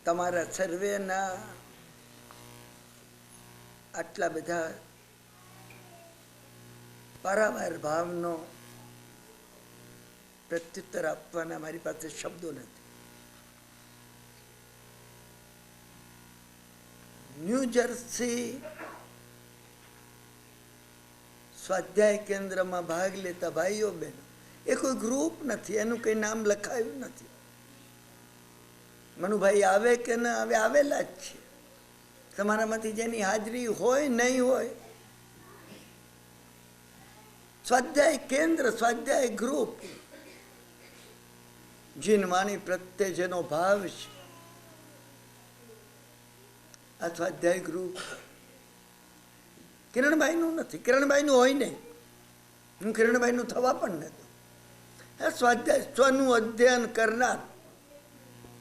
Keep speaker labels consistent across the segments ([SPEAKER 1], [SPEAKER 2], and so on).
[SPEAKER 1] તમારા સર્વેના આટલા બધા પારાવાર ભાવનો પ્રત્યુત્તર આપવાના મારી પાસે શબ્દો નથી. ન્યૂ જર્સી સ્વાધ્યાય કેન્દ્રમાં ભાગ લેતા ભાઈઓ બહેનો, એ કોઈ ગ્રુપ નથી, એનું કઈ નામ લખાયું નથી. મનુભાઈ આવે કે ન આવે, આવેલા જ છે. તમારામાંથી જેની હાજરી હોય નહીં હોય, સ્વાધ્યાય કેન્દ્ર, સ્વાધ્યાય ગ્રુપ, જીનવાણી પ્રત્યે જેનો ભાવ છે, આ સ્વાધ્યાય ગ્રુપ કિરણભાઈનું નથી. કિરણભાઈનું હોય નહીં, હું કિરણભાઈનું થવા પણ નથી. આ સ્વાધ્યાય સ્વનું અધ્યયન કરનાર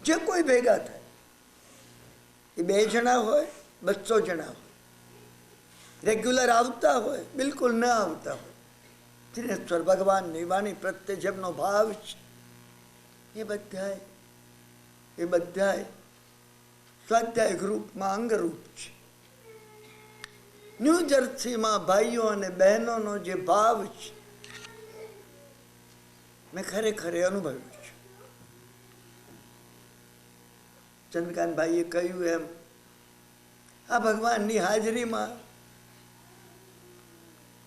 [SPEAKER 1] જે કોઈ ભેગા થાય, એ 2 જણા હોય, 200 જણા હોય, રેગ્યુલર આવતા હોય, બિલકુલ ન આવતા હોય, દિનેશ્વર ભગવાનની વાણી પ્રત્યે જેમનો ભાવ છે, એ બધાય સ્વાધ્યાય ગ્રુપમાં અંગરૂપ છે. ન્યૂ જર્સીમાં ભાઈઓ અને બહેનોનો જે ભાવ છે, મેં ખરેખર અનુભવ્યું છે. ચંદ્રકાંતભાઈએ કહ્યું એમ, આ ભગવાનની હાજરીમાં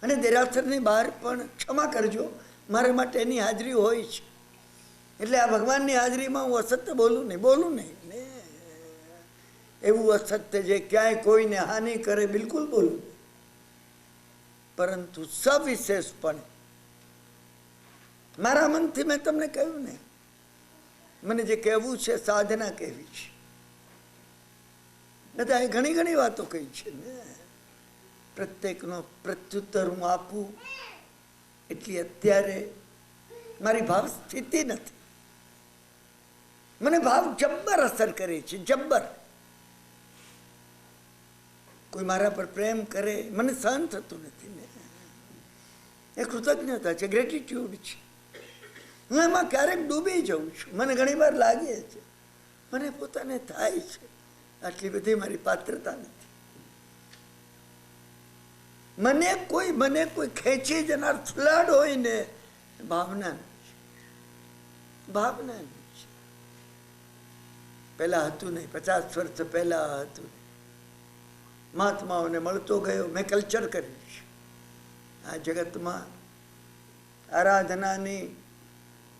[SPEAKER 1] અને દેરાસરની બહાર પણ, ક્ષમા કરજો, મારા માટે એની હાજરી હોય છે. એટલે આ ભગવાનની હાજરીમાં હું અસત્ય બોલું નહીં. એવું અસત્ય જે ક્યાંય કોઈને હાનિ કરે, બિલકુલ બોલું. પરંતુ સવિશેષપણે મારા મનથી મેં તમને કહ્યું ને, મને જે કહેવું છે, સાધના કહેવી છે. બધાએ ઘણી વાતો કહી છે ને, પ્રત્યેકનો પ્રત્યુત્તર હું આપું એટલી અત્યારે મારી ભાવ સ્થિતિ નથી. મને ભાવ જબ્બર અસર કરે છે, જબ્બર. કોઈ મારા પર પ્રેમ કરે, મને સહન થતું નથી ને. એ કૃતજ્ઞતા છે, ગ્રેટિટ્યુડ છે. હું એમાં ક્યારેક ડૂબી જાઉં છું. મને ઘણી વાર લાગે છે, મને પોતાને થાય છે, આટલી બધી મારી પાત્રતા નથી. મને કોઈ ખેંચી જનાર ફ્લડ હોય ને, ભાવના છે. પહેલા હતું નહીં, 50 વર્ષ પહેલા હતું નહીં. મહાત્માઓને મળતો ગયો, મેં કલ્ચર કર્યું છે. આ જગતમાં આરાધનાની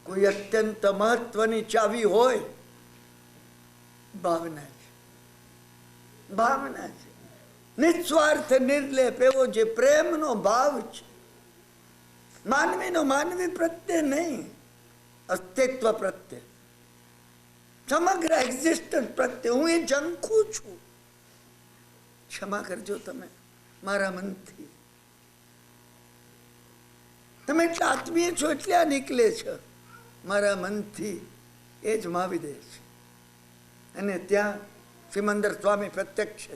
[SPEAKER 1] કોઈ અત્યંત મહત્વની ચાવી હોય, ભાવના છે. નિસ્વાર્થ નિર્લેપ એવો જે પ્રેમનો ભાવ છે, માનવી પ્રત્યે નહીં, અસ્તિત્વ પ્રત્યે, સમગ્ર એક્ઝિસ્ટન્સ પ્રત્યે. હું એ ઝંખું છું. ક્ષમા કરજો તમે મારા મનથી. તમે એટલા આત્મીય છો એટલે આ નીકળે છે. મારા મનથી એ જ મહાવિદેહ છે. અને ત્યાં સિમંદર સ્વામી પ્રત્યક્ષ છે.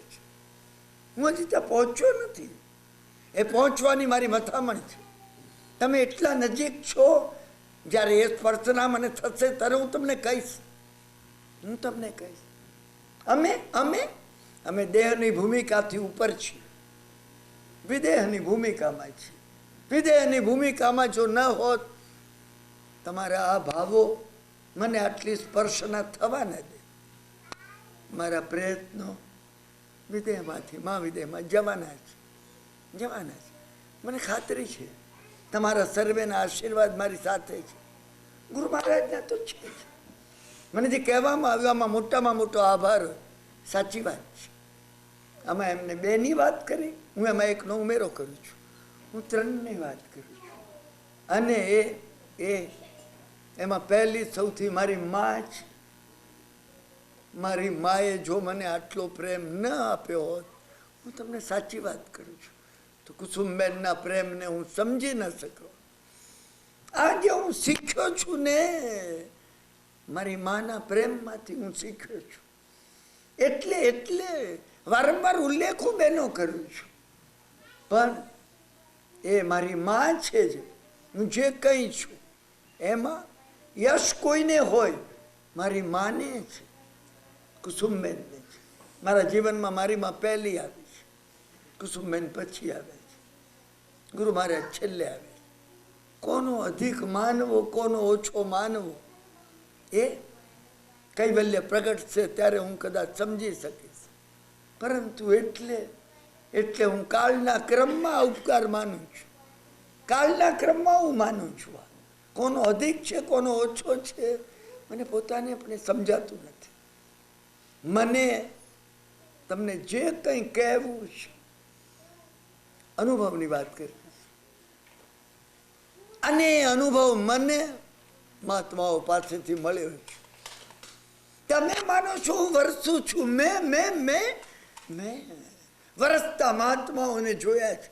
[SPEAKER 1] હું હજી ત્યાં પહોંચ્યો નથી. એ પહોંચવાની મારી મથામણ છે. તમે એટલા નજીક છો, જ્યારે એ સ્પર્શના મને થશે ત્યારે હું તમને કહીશ. અમે દેહની ભૂમિકાથી ઉપર છીએ, વિદેહની ભૂમિકામાં છીએ. વિદેહની ભૂમિકામાં જો ન હોત, તમારા આ ભાવો મને આટલી સ્પર્શના થવા ન દે. મારા પ્રયત્નો વિદેહમાંથી મહાવિદેહમાં જવાના છે. મને ખાતરી છે, તમારા સર્વેના આશીર્વાદ મારી સાથે છે. ગુરુ મહારાજના તો છે જ. મને જે કહેવામાં આવ્યું, આમાં મોટામાં મોટો આભાર. સાચી વાત છે. આમાં એમને 2ની વાત કરી, હું એમાં 1નો ઉમેરો કરું છું. હું 3ની વાત કરું છું. અને એમાં પહેલી સૌથી મારી મા છે. મારી માએ જો મને આટલો પ્રેમ ન આપ્યો હોત, હું તમને સાચી વાત કરું છું, તો કુસુમબેનના પ્રેમને હું સમજી ન શક્યો. આજે હું શીખ્યો છું ને, મારી માના પ્રેમમાંથી હું શીખ્યો છું. એટલે વારંવાર ઉલ્લેખો બેનો કરું છું. પણ એ મારી મા છે, હું જે કંઈ છું એમાં યશ કોઈને હોય, મારી માને છે, કુસુમબેનને છે. મારા જીવનમાં મારી માં પહેલી આવી છે, કુસુમબેન પછી આવે છે, ગુરુ મહારાજ છેલ્લે આવે છે. કોનો અધિક માનવો, કોનો ઓછો માનવો, એ કૈવલ્ય પ્રગટ છે ત્યારે હું કદાચ સમજી શકીશ. પરંતુ એટલે હું કાળના ક્રમમાં ઉપકાર માનું છું, કાળના ક્રમમાં હું માનું છું. કોનો અધિક છે, કોનો ઓછો છે, મને પોતાને પણ સમજાતું નથી. મને તમને જે કંઈ કહેવું છે અનુભવની વાત કરવી છે, અને અનુભવ મને મહાત્માઓ પાસેથી મળ્યો છે. તમે માનો છો હું વરસું છું, મેં વરસતા મહાત્માઓને જોયા છે.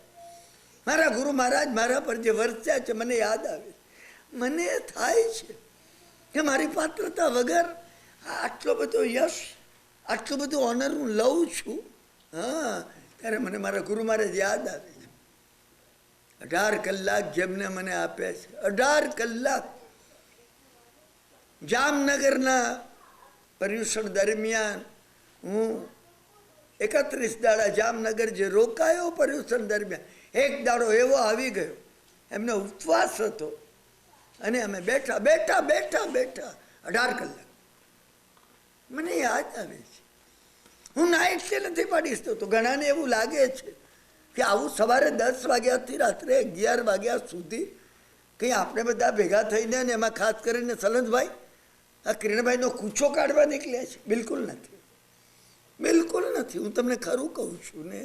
[SPEAKER 1] મારા ગુરુ મહારાજ મારા પર જે વરસ્યા છે મને યાદ આવે. મને થાય છે કે મારી પાત્રતા વગર આટલો બધો યશ, આટલું બધું ઓનર હું લઉં છું. હા, ત્યારે મને મારા ગુરુ મહારાજ યાદ આવે છે. 18 કલાક જેમને મને આપ્યા છે, 18 કલાક જામનગરના પર્યુષણ દરમિયાન હું 31 દાડા જામનગર જે રોકાયો પર્યુષણ દરમિયાન, એક દાડો એવો આવી ગયો, એમનો ઉપવાસ હતો અને અમે બેઠા 18 કલાક. મને યાદ આવે છે. હું ના એટલે નથી પાડીશ તો ઘણાને એવું લાગે છે કે આવું સવારે 10 વાગ્યાથી રાત્રે 11 વાગ્યા સુધી કંઈ આપણે બધા ભેગા થઈને, અને એમાં ખાસ કરીને સલંતભાઈ આ કિરણભાઈનો કૂચો કાઢવા નીકળ્યા છે. બિલકુલ નથી, બિલકુલ નથી. હું તમને ખરું કહું છું ને,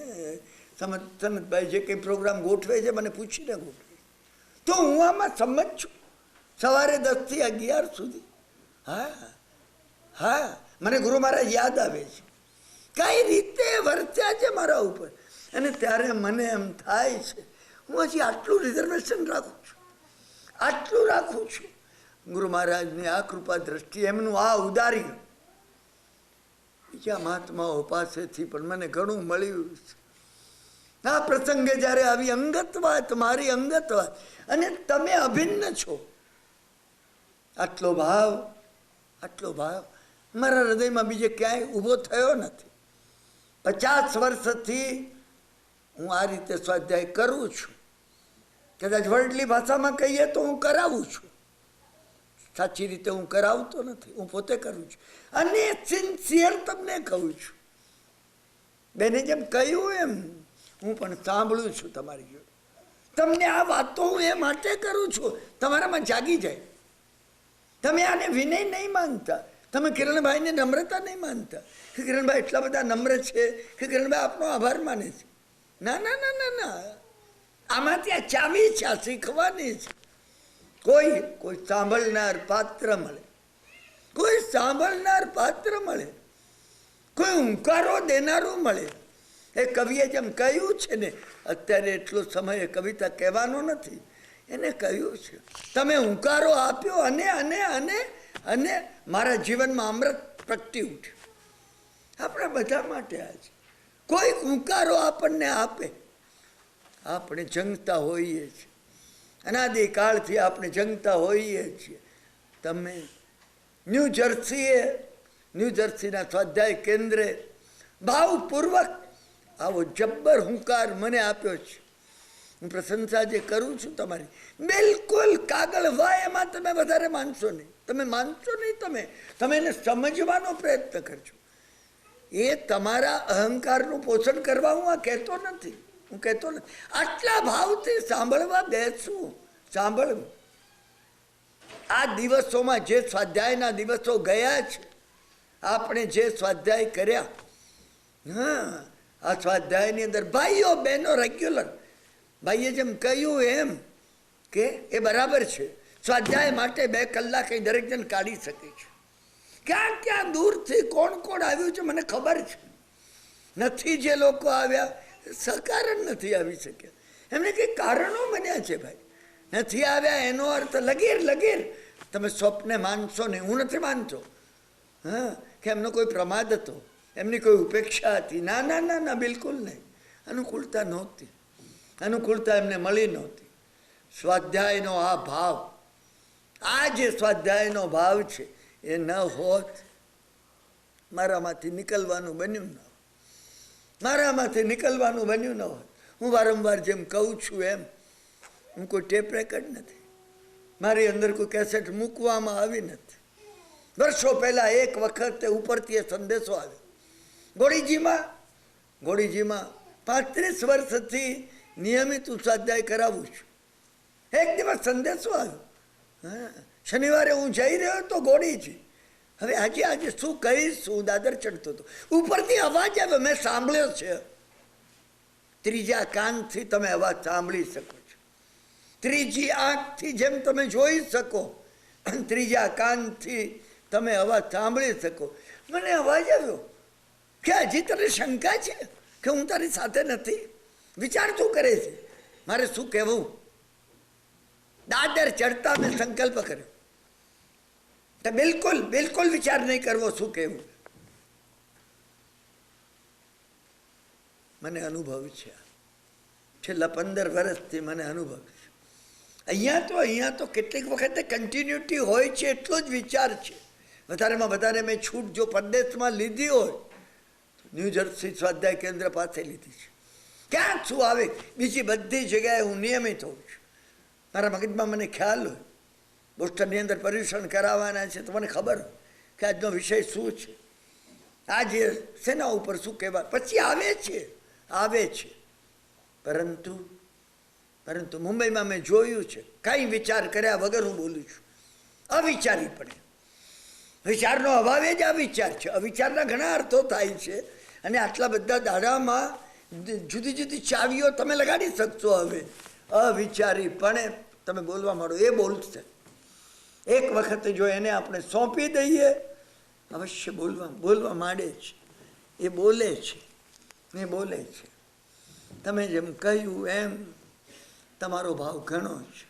[SPEAKER 1] સનતભાઈ જે કંઈ પ્રોગ્રામ ગોઠવે છે મને પૂછીને ગોઠવે, તો હું આમાં સમજ છું. સવારે 10 થી 11 સુધી. હા, મને ગુરુ મહારાજ યાદ આવે છે, કઈ રીતે વર્ત્યા છે મારા ઉપર. અને ત્યારે મને એમ થાય છે હું હજી આટલું રિઝર્વેશન રાખું છું, આટલું રાખું છું. ગુરુ મહારાજની આ કૃપા દ્રષ્ટિ, એમનું આ ઉદારી, બીજા મહાત્માઓ પાસેથી પણ મને ઘણું મળ્યું છે. આ પ્રસંગે જ્યારે આવી અંગત વાત, મારી અંગત વાત, અને તમે અભિન્ન છો, આટલો ભાવ મારા હૃદયમાં બીજે ક્યાંય ઊભો થયો નથી. 50 વર્ષથી હું આ રીતે સ્વાધ્યાય કરું છું. કદાચ વર્લ્ડલી ભાષામાં કહીએ તો હું કરાવું છું. સાચી રીતે હું કરાવતો નથી, હું પોતે કરું છું. અને સિન્સિયર તમને કહું છું, બેને જેમ કહ્યું એમ હું પણ સાંભળું છું તમારી જોડે. તમને આ વાતો હું એ માટે કરું છું તમારામાં જાગી જાય. તમે આને વિનય નહીં માનતા, તમે કિરણભાઈને નમ્રતા નહીં માનતા કે કિરણભાઈ એટલા બધા નમ્ર છે કે કિરણભાઈ આપનો આભાર માને છે. ના, આમાંથી આ ચાવી છે, આ શીખવાની છે. કોઈ સાંભળનાર પાત્ર મળે, કોઈ સાંભળનાર પાત્ર મળે, કોઈ હુંકારો દેનારું મળે. એ કવિએ જેમ કહ્યું છે ને, અત્યારે એટલો સમય કવિતા કહેવાનો નથી, એને કહ્યું છે તમે હુંકારો આપ્યો અને અને અને અને મારા જીવનમાં અમૃત પ્રગટી ઉઠ્યું. આપણા બધા માટે આ છે. કોઈ હુંકારો આપણને આપે, આપણે જંગતા હોઈએ છીએ, અનાદિકાળથી આપણે જંગતા હોઈએ છીએ. તમે ન્યૂજર્સીના સ્વાધ્યાય કેન્દ્રે ભાવપૂર્વક આવો જબ્બર હુંકાર મને આપ્યો છે. હું પ્રશંસા જે કરું છું તમારી, બિલકુલ કાગળ વાય એમાં તમે વધારે માનશો નહીં. તમે એને સમજવાનો પ્રયત્ન કરજો. એ તમારા અહંકારનું પોષણ કરવા હું આ કહેતો નથી. આટલા ભાવથી સાંભળવા બેસવું, સાંભળવું. આ દિવસોમાં જે સ્વાધ્યાયના દિવસો ગયા છે, આપણે જે સ્વાધ્યાય કર્યા, આ સ્વાધ્યાયની અંદર ભાઈઓ બહેનો રેગ્યુલર, ભાઈએ જેમ કહ્યું એમ કે એ બરાબર છે. સ્વાધ્યાય માટે 2 કલાક એ દરેક જણ કાઢી શકે છે. ક્યાં દૂરથી કોણ આવ્યું છે મને ખબર છે. નથી જે લોકો આવ્યા, સકારણ નથી આવી શક્યા, એમને કંઈ કારણો બન્યા છે. ભાઈ નથી આવ્યા એનો અર્થ લગીર તમે સ્વપ્ને માનશો નહીં, હું નથી માનતો કે એમનો કોઈ પ્રમાદ હતો, એમની કોઈ ઉપેક્ષા હતી. ના, બિલકુલ નહીં. અનુકૂળતા નહોતી, અનુકૂળતા એમને મળી નહોતી. સ્વાધ્યાયનો આ ભાવ, આ જે સ્વાધ્યાયનો ભાવ છે એ ન હોત, મારામાંથી નીકળવાનું બન્યું ન હોત, મારામાંથી નીકળવાનું બન્યું ન હોત. હું વારંવાર જેમ કહું છું એમ, હું કોઈ ટેપ રેકર્ડ નથી, મારી અંદર કોઈ કેસેટ મૂકવામાં આવી નથી. વર્ષો પહેલાં એક વખત ઉપરથી સંદેશો આવ્યો. ગોળીજીમાં 35 વર્ષથી નિયમિત હું સ્વાધ્યાય કરાવું છું. એક દિવસ સંદેશો આવ્યો. હા, શનિવારે હું જઈ રહ્યો હતો ગોળીજી. હવે આજે શું કહીશ, હું દાદર ચડતો હતો, ઉપરથી અવાજ આવ્યો, મેં સાંભળ્યો છે. ત્રીજા કાનથી તમે અવાજ સાંભળી શકો છો, ત્રીજી આંખથી જેમ તમે જોઈ શકો, ત્રીજા કાનથી તમે અવાજ સાંભળી શકો. મને અવાજ આવ્યો કે હજી તને શંકા છે કે હું તારી સાથે નથી? વિચાર શું કરે છે, મારે શું કહેવું? દાદર ચડતા મેં સંકલ્પ કર્યો તો બિલકુલ વિચાર નહીં કરવો શું કહેવું. મને અનુભવ છે, છેલ્લા 15 વર્ષથી મને અનુભવ છે. અહીંયા તો કેટલીક વખતે કન્ટિન્યુટી હોય છે, એટલો જ વિચાર છે. વધારેમાં વધારે મેં છૂટ જો પરદેશમાં લીધી હોય, ન્યૂ જર્સી સ્વાધ્યાય કેન્દ્ર પાસે લીધી છે. ક્યાં શું આવે, બીજી બધી જગ્યાએ હું નિયમિત હોઉં છું. મારા મગજમાં મને ખ્યાલ હોય બોસ્ટનની અંદર પર્યુષણ કરાવવાના છે, તો મને ખબર હોય કે આજનો વિષય શું છે, આજે શેના ઉપર શું કહેવાય. પછી આવે છે પરંતુ મુંબઈમાં મેં જોયું છે, કાંઈ વિચાર કર્યા વગર હું બોલું છું, અવિચારીપણે. વિચારનો અભાવ જ અવિચાર છે. અવિચારના ઘણા અર્થો થાય છે, અને આટલા બધા દાડામાં જુદી જુદી ચાવીઓ તમે લગાડી શકશો. હવે અવિચારીપણે તમે બોલવા માંડો, એ બોલશે. એક વખત જો એને આપણે સોંપી દઈએ, અવશ્ય બોલવા માંડે છે. એ બોલે છે. તમે જેમ કહ્યું એમ તમારો ભાવ ઘણો છે.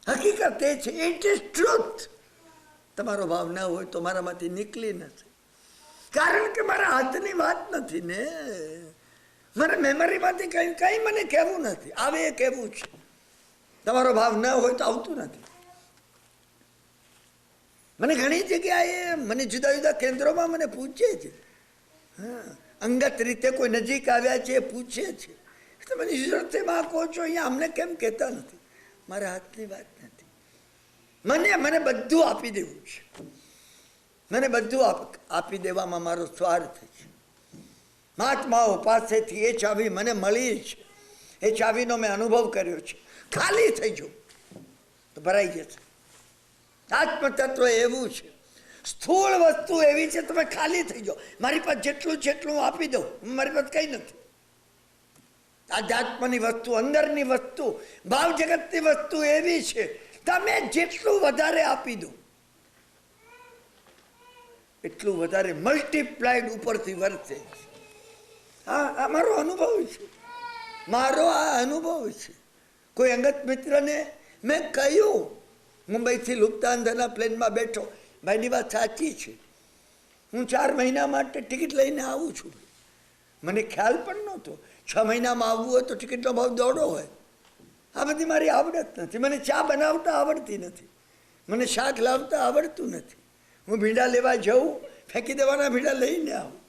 [SPEAKER 1] હકીકત એ છે, ઇટ ઇઝ ટ્રુથ. તમારો ભાવ ન હોય તો મારામાંથી નીકળી નથી, કારણ કે મારા હાથની વાત નથી ને. મારા મેમરીમાંથી કંઈ મને કહેવું નથી, આવે એ કહેવું છે. તમારો ભાવ ન હોય તો આવતું નથી. મને ઘણી જગ્યાએ મને જુદા જુદા કેન્દ્રોમાં મને પૂછે છે, હા, અંગત રીતે કોઈ નજીક આવ્યા છે, પૂછે છે, તમે યુઝર્સમાં કહો છો, અહીંયા અમને કેમ કહેતા નથી? મારા હાથની વાત નથી. મને બધું આપી દેવું છે. મને બધું આપી દેવામાં મારો સ્વાર્થ છે. મહાત્માઓ પાસેથી એ ચાવી મને મળી છે, એ ચાવીનો મેં અનુભવ કર્યો છે. ખાલી થઈ જાઉં તો ભરાઈ જશે. આત્મતત્વ એવું છે, સ્થૂળ વસ્તુ એવી છે, તમે ખાલી થઈ જાઓ. મારી પાસે જેટલું હું આપી દઉં, મારી પાસે કંઈ નથી. આધ્યાત્મની વસ્તુ, અંદરની વસ્તુ, ભાવ જગતની વસ્તુ એવી છે, તમે જેટલું વધારે આપી દો એટલું વધારે મલ્ટીપ્લાઈડ ઉપરથી વર્તે. આ મારો અનુભવ છે, મારો આ અનુભવ છે. કોઈ અંગત મિત્રને મેં કહ્યું, મુંબઈથી લુફ્તાન્સાના પ્લેનમાં બેઠો, ભાઈની વાત સાચી છે, હું 4 મહિના માટે ટિકિટ લઈને આવું છું. મને ખ્યાલ પણ નહોતો 6 મહિનામાં આવવું હોય તો ટિકિટનો ભાવ દોડો હોય. આ બધી મારી આવડત નથી. મને ચા બનાવતા આવડતી નથી, મને શાક લાવતા આવડતું નથી. હું ભીંડા લેવા જાઉં, ફેંકી દેવાના ભીંડા લઈને આવું.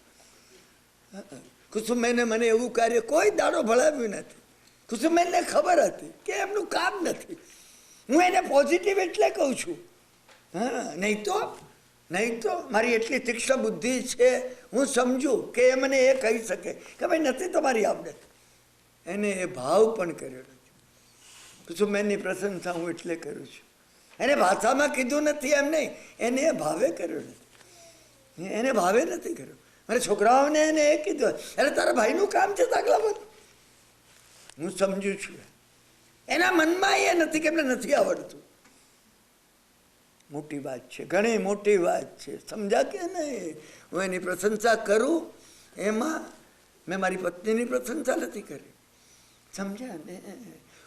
[SPEAKER 1] કુસુમબેને મને એવું કાર્ય કોઈ દાડો ભળાવ્યું નથી. કુસુમબેનને ખબર હતી કે એમનું કામ નથી. હું એને પોઝિટિવ એટલે કહું છું. હા, નહીં તો મારી એટલી તીક્ષ્ણ બુદ્ધિ છે, હું સમજું કે એ મને એ કહી શકે કે ભાઈ નથી તમારી આવડત. એને એ ભાવ પણ કર્યો નથી. કુસુમબેનની પ્રશંસા હું એટલે કરું છું. એને ભાષામાં કીધું નથી એમ નહીં, એને એ ભાવે કર્યો નથી. એને ભાવે નથી કર્યો. મારા છોકરાઓને એને એ કીધું, એટલે તારા ભાઈનું કામ છે દાખલા બધું. હું સમજુ છું, એના મનમાં એ નથી કે એમને નથી આવડતું. મોટી વાત છે, ઘણી મોટી વાત છે. સમજા કે નહીં? હું એની પ્રશંસા કરું, એમાં મેં મારી પત્નીની પ્રશંસા નથી કરી. સમજ્યા ને?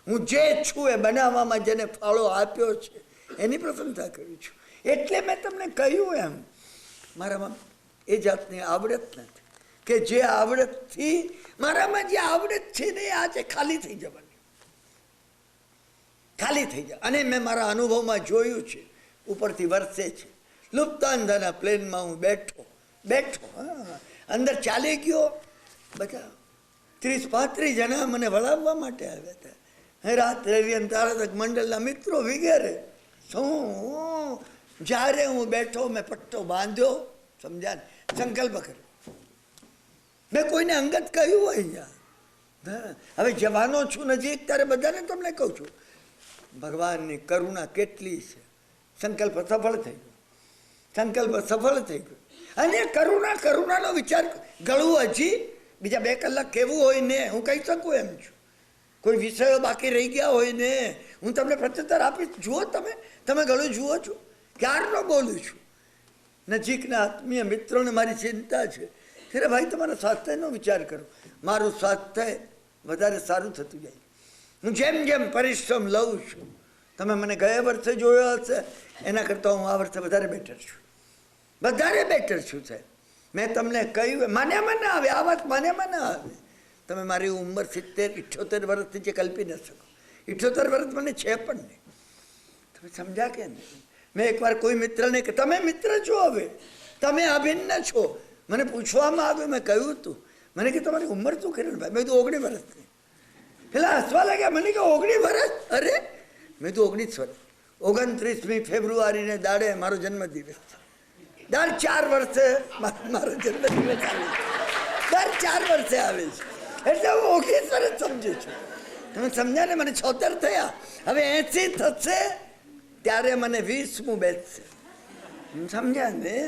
[SPEAKER 1] હું જે છું એ બનાવવામાં જેને ફાળો આપ્યો છે એની પ્રશંસા કરું છું. એટલે મેં તમને કહ્યું એમ, મારામાં એ જાતની આવડત નથી કે જે આવડતથી મારામાં જે આવડત છે ને આજે ખાલી થઈ જવાની. ખાલી થઈ જાય. અને મેં મારા અનુભવમાં જોયું છે, ઉપરથી વરસે છે. લુફ્તાન્ઝાના પ્લેનમાં હું બેઠો હા, અંદર ચાલી ગયો. બધા 30-35 જણા મને વળાવવા માટે આવ્યા હતા. રાત રવિ અને તારક મંડળના મિત્રો વગેરે. શું જ્યારે હું બેઠો, મેં પટ્ટો બાંધ્યો, સમજ્યા, સંકલ્પ કર્યો. મેં કોઈને અંગત કહ્યું હોય અહીંયા. હવે જવાનો છું નજીક, ત્યારે બધાને તમને કહું છું, ભગવાનની કરુણા કેટલી છે. સંકલ્પ સફળ થઈ ગયો, સંકલ્પ સફળ થઈ ગયો. અને કરુણાનો વિચાર ગળવું હજી બીજા 2 કલાક કેવું હોય ને, હું કહી શકું એમ છું. કોઈ વિષયો બાકી રહી ગયા હોય ને, હું તમને પ્રત્યુત્તર આપીશ. જુઓ તમે ગળું જુઓ છો, ક્યારનો બોલું છું. નજીકના આત્મીય મિત્રોને મારી ચિંતા છે કે ભાઈ તમારા સ્વાસ્થ્યનો વિચાર કરો. મારું સ્વાસ્થ્ય વધારે સારું થતું જાય. હું જેમ જેમ પરિશ્રમ લઉં છું, તમે મને ગયા વર્ષે જોયો હશે, એના કરતાં હું આ વર્ષે વધારે બેટર છું. સાહેબ. મેં તમને કહ્યું, માન્યામાં ના આવે આ વાત, માન્યામાં ના આવે. તમે મારી ઉંમર 70-78 વર્ષથી જે કલ્પી ન શકો. 78 વર્ષ મને છે પણ નહીં. તમે સમજ્યા કે નહીં? મેં એકવાર કોઈ મિત્રને કે તમે મિત્ર છો, હવે તમે અભિન્ન છો. મને પૂછવામાં આવ્યું, મેં કહ્યું હતું, મને કે તમારી ઉંમર શું કિરણભાઈ? મેં કીધું 19 વર્ષની. પેલા હસવા લાગ્યા. મને કે 19 વર્ષ? અરે મેં કીધું 19 વર્ષ. 29મી ફેબ્રુઆરીને દાડે મારો જન્મદિવસ છે. દર 4 વર્ષે મારો જન્મદિવસ આવે છે. દર 4 વર્ષે આવે છે. એટલે હું 19 વર્ષ સમજુ છું. તમે સમજ્યા ને? મને 76 થયા. હવે 80 થશે ત્યારે મને 20મું બેસશે. સમજ્યા ને?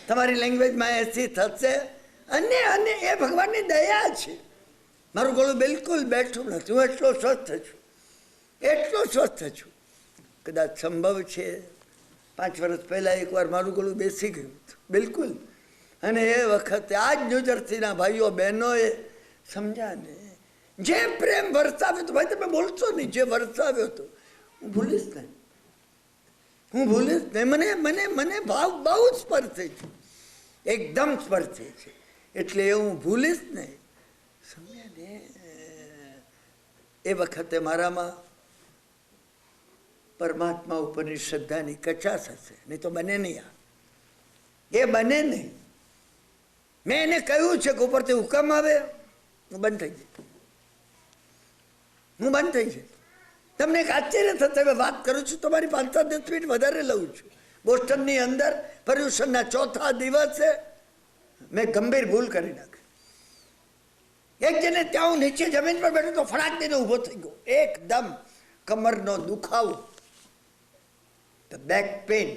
[SPEAKER 1] તમારી લેંગ્વેજમાં 80 થશે. અને એ ભગવાનની દયા છે. મારું ગળું બિલકુલ બેઠું નથી. હું એટલો સ્વસ્થ છું. કદાચ સંભવ છે 5 વર્ષ પહેલાં એકવાર મારું ગળું બેસી ગયું હતું બિલકુલ. અને એ વખતે આ જ ન્યૂજર્સીના ભાઈઓ બહેનોએ, સમજ્યા ને, જે પ્રેમ વરસાવ્યો હતો. ભાઈ તમે બોલશો નહીં. જે વરસાવ્યો હતો હું ભૂલીશ નહીં. મને ભાવ બહુ સ્પર્શે છે, એકદમ સ્પર્શે છે. એટલે એ હું ભૂલીશ નહીં. સમજ્યા ને? એ વખતે મારામાં પરમાત્મા ઉપરની શ્રદ્ધાની કચાશ હશે, નહીં તો બને નહીં. એ બને નહીં. મેં એને કહ્યું છે કે ઉપરથી હુકમ આવે હું બંધ થઈ જાય. તમને એક આશ્ચર્ય થશે, વાત કરું છું તમારી 5-10 મિનિટ વધારે લઉં છું. બોસ્ટનની અંદર પર્યુષણના 4થા દિવસે મેં ગંભીર ભૂલ કરી નાખી. એક જણે ત્યાં હું નીચે જમીન પર બેઠો તો ફટાક દઈને ઊભો થઈ ગયો. એકદમ કમરનો દુખાવો, બેક પેઇન,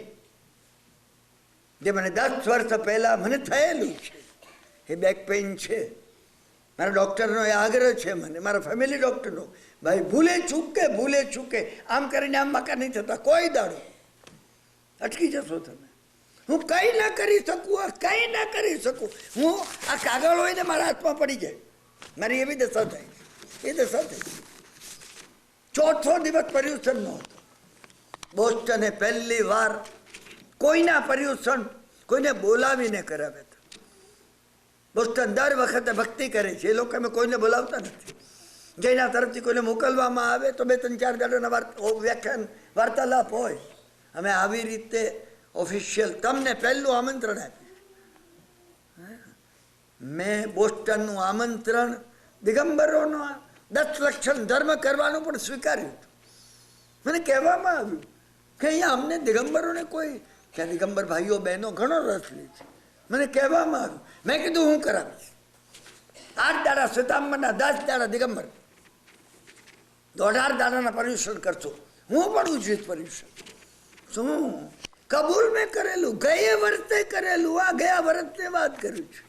[SPEAKER 1] જે મને 10 વર્ષ પહેલા મને થયેલું છે. એ બેક પેઇન છે. મારા ડૉક્ટરનો એ આગ્રહ છે મને, મારા ફેમિલી ડૉક્ટરનો, ભાઈ ભૂલે ચૂકે આમ કરીને આમ બાકા નહીં થતા. કોઈ દાડો અટકી જશો તમે. હું કંઈ ના કરી શકું. હું આ કાગળ હોય ને મારા હાથમાં પડી જાય. મારી એવી દશા થાય. ચોથો દિવસ પર્યુષણનો હતો. બોસ્ટને પહેલી વાર કોઈના પર્યુષણ કોઈને બોલાવીને કરાવે છે. બોસ્ટન દર વખતે ભક્તિ કરે છે. એ લોકો અમે કોઈને બોલાવતા નથી. જેના તરફથી કોઈને મોકલવામાં આવે તો 2-3-4 દાડાના વ્યાખ્યાન વાર્તાલાપ હોય. અમે આવી રીતે ઓફિશિયલ તમને પહેલું આમંત્રણ આપ્યું. મેં બોસ્ટનનું આમંત્રણ દિગંબરોનો 10 લક્ષણ ધર્મ કરવાનું પણ સ્વીકાર્યું હતું. મને કહેવામાં આવ્યું કે અહીંયા અમને દિગંબરોને કોઈ, ત્યાં દિગંબર ભાઈઓ બહેનો ઘણો રસ લે છે. મને કહેવામાં આવ્યું. મેં કીધું હું કરાવીશ. 8 દાડા શ્વેતાંબરના, 10 દાડા દિગંબર, 18 દાડાના પર્યુષણ કરશો. હું પણ ઉજવીશ પર્યુષણ. શું કબૂલ મેં કરેલું, ગયા વર્ષે કરેલું. આ ગયા વર્ષની વાત કરું છું.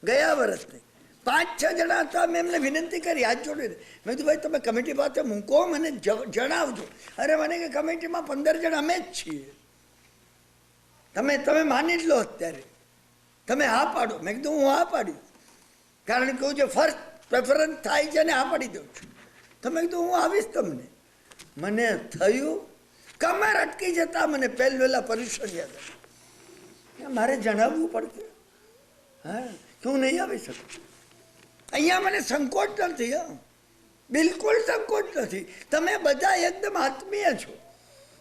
[SPEAKER 1] ગયા વર્ષની 5-6 જણા હતા. મેં એમને વિનંતી કરી હાથ જોડીને. મેં કીધું ભાઈ તમે કમિટી પાસે મૂકો, મને જણાવજો. અરે મને કે કમિટીમાં 15 જણ અમે જ છીએ. તમે માની જ લો અત્યારે. તમે હા પાડો. મેં કીધું હું હા પાડીશ. કારણ કે હું જે ફર્સ્ટ પ્રેફરન્સ થાય છે ને હા પાડી દઉં છું. તો મેં કીધું હું આવીશ તમને. મને થયું કમર અટકી જતા મને પહેલા પર્યુષણ યાદ આવ્યું. મારે જણાવવું પડશે હા કે હું નહીં આવી શકું. અહીંયા મને સંકોચ નથી. બિલકુલ સંકોચ નથી. તમે બધા એકદમ આત્મીય છો.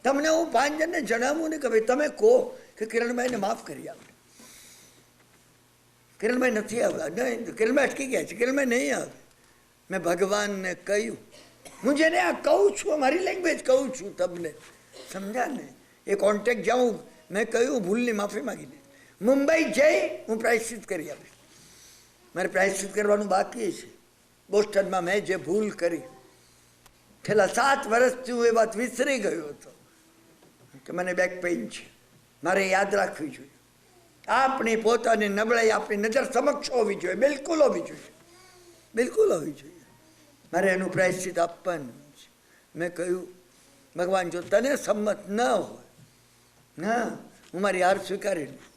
[SPEAKER 1] તમને હું 5 જણને જણાવું ને કે ભાઈ તમે કહો કે કિરણભાઈને માફ કરી આપે, કિરણભાઈ નથી આવ્યા, નહીં કિરણભાઈ અટકી ગયા છે, કિરણભાઈ નહીં આવે. મેં ભગવાનને કહ્યું, હું જેને આ કહું છું, મારી લેંગ્વેજ કહું છું તમને, સમજ્યા ને? એ કોન્ટેક્ટ જાઉં, મેં કહ્યું ભૂલની માફી માગી લે. મુંબઈ જઈ હું પ્રાયશ્ચિત કરી આપીશ. મારે પ્રાયશ્ચિત કરવાનું બાકી છે. બોસ્ટનમાં મેં જે ભૂલ કરી, છેલ્લા 7 વર્ષથી હું એ વાત વિસરી ગયો હતો કે મને બેક પેઇન છે, મારે યાદ રાખવી જોઈએ. આપણી પોતાની નબળાઈ આપણી નજર સમક્ષ હોવી જોઈએ, બિલકુલ હોવી જોઈએ, બિલકુલ હોવી જોઈએ. મારે એનું પ્રાયશ્ચિત આપવાનું છે. મેં કહ્યું ભગવાન જો તને સંમત ન હોય, ના, હું મારી હાર સ્વીકારી લઈશ.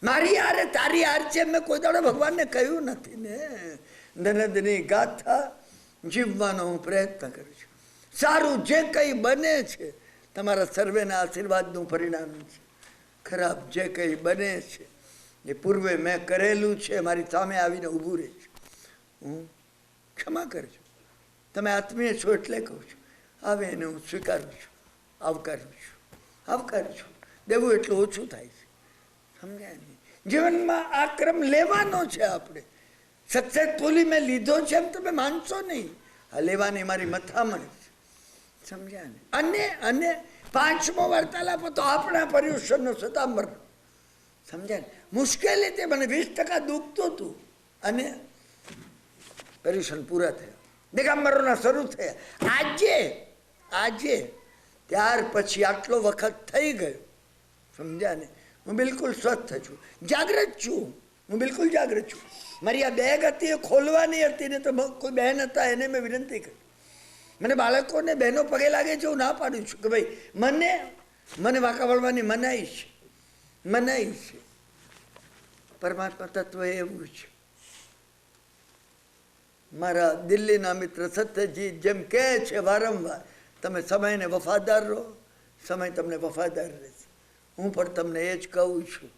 [SPEAKER 1] મારી હારે તારી હાર છે મેં કોઈ દાડો ભગવાનને કહ્યું નથી ને. નનદની ગાથા જીવવાનો હું પ્રયત્ન કરું છું. સારું જે કંઈ બને છે તમારા સર્વેના આશીર્વાદનું પરિણામ છે. ખરાબ જે કંઈ બને છે એ પૂર્વે મેં કરેલું છે, મારી સામે આવીને ઊભું રહે છે. હું ક્ષમા કરજો. તમે આત્મીય છો એટલે કહું છું. આવે એને હું સ્વીકારું છું, આવકારું છું, આવકારું છું. દેવું એટલું ઓછું થાય છે, સમજાય નહીં? જીવનમાં આ ક્રમ લેવાનો છે આપણે. સક્સેસફુલી મેં લીધો છે એમ તમે માનશો નહીં. આ લેવાની મારી મથામણ છે, સમજ્યા ને? અને 5મો વાર્તાલાપ હતો આપણા પર્યુષણનો સતાંબર, સમજ્યા ને? મુશ્કેલી તે મને 20% દુખતું હતું અને પર્યુષણ પૂરા થયા, દિગંબરોના શરૂ થયા. આજે ત્યાર પછી આટલો વખત થઈ ગયો, સમજ્યા ને? હું બિલકુલ સ્વસ્થ છું, જાગૃત છું, હું બિલકુલ જાગૃત છું. મારી આ બેગ હતી એ ખોલવાની હતી ને તો કોઈ બહેન હતા એને મેં વિનંતી કરી. મને બાળકોને બહેનો પગે લાગે છે, હું ના પાડું છું કે ભાઈ મને વાંકા વળવાની મનાઈ છે, મનાઈ છે. પરમાત્મા તત્વ એવું છે. મારા દિલ્હીના મિત્ર સત્યજી જેમ કહે છે વારંવાર, તમે સમયને વફાદાર રહો, સમય તમને વફાદાર રહેશે. હું પણ તમને એ જ કહું છું,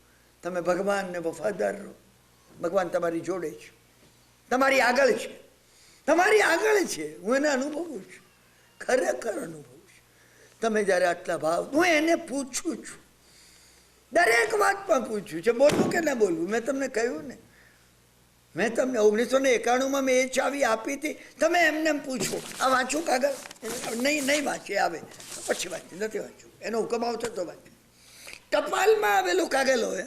[SPEAKER 1] તમે ભગવાનને વફાદાર રહો. ભગવાન તમારી જોડે છે, તમારી આગળ છે, તમારી આગળ છે. હું એને અનુભવું છું, ખરેખર અનુભવું છું. તમે જ્યારે આટલા ભાવ, હું એને પૂછું છું, દરેક વાતમાં પૂછ્યું છે, બોલવું કે ના બોલવું. મેં તમને કહ્યું ને, મેં તમને 1991માં મેં એ ચાવી આપી હતી. તમે એમને પૂછો, આ વાંચું કાગળ? નહીં વાંચે, આવે પછી વાંચે, નથી વાંચું. એનો હુકમ આવતો તો વાંચે. ટપાલમાં આવેલું કાગળ હોય,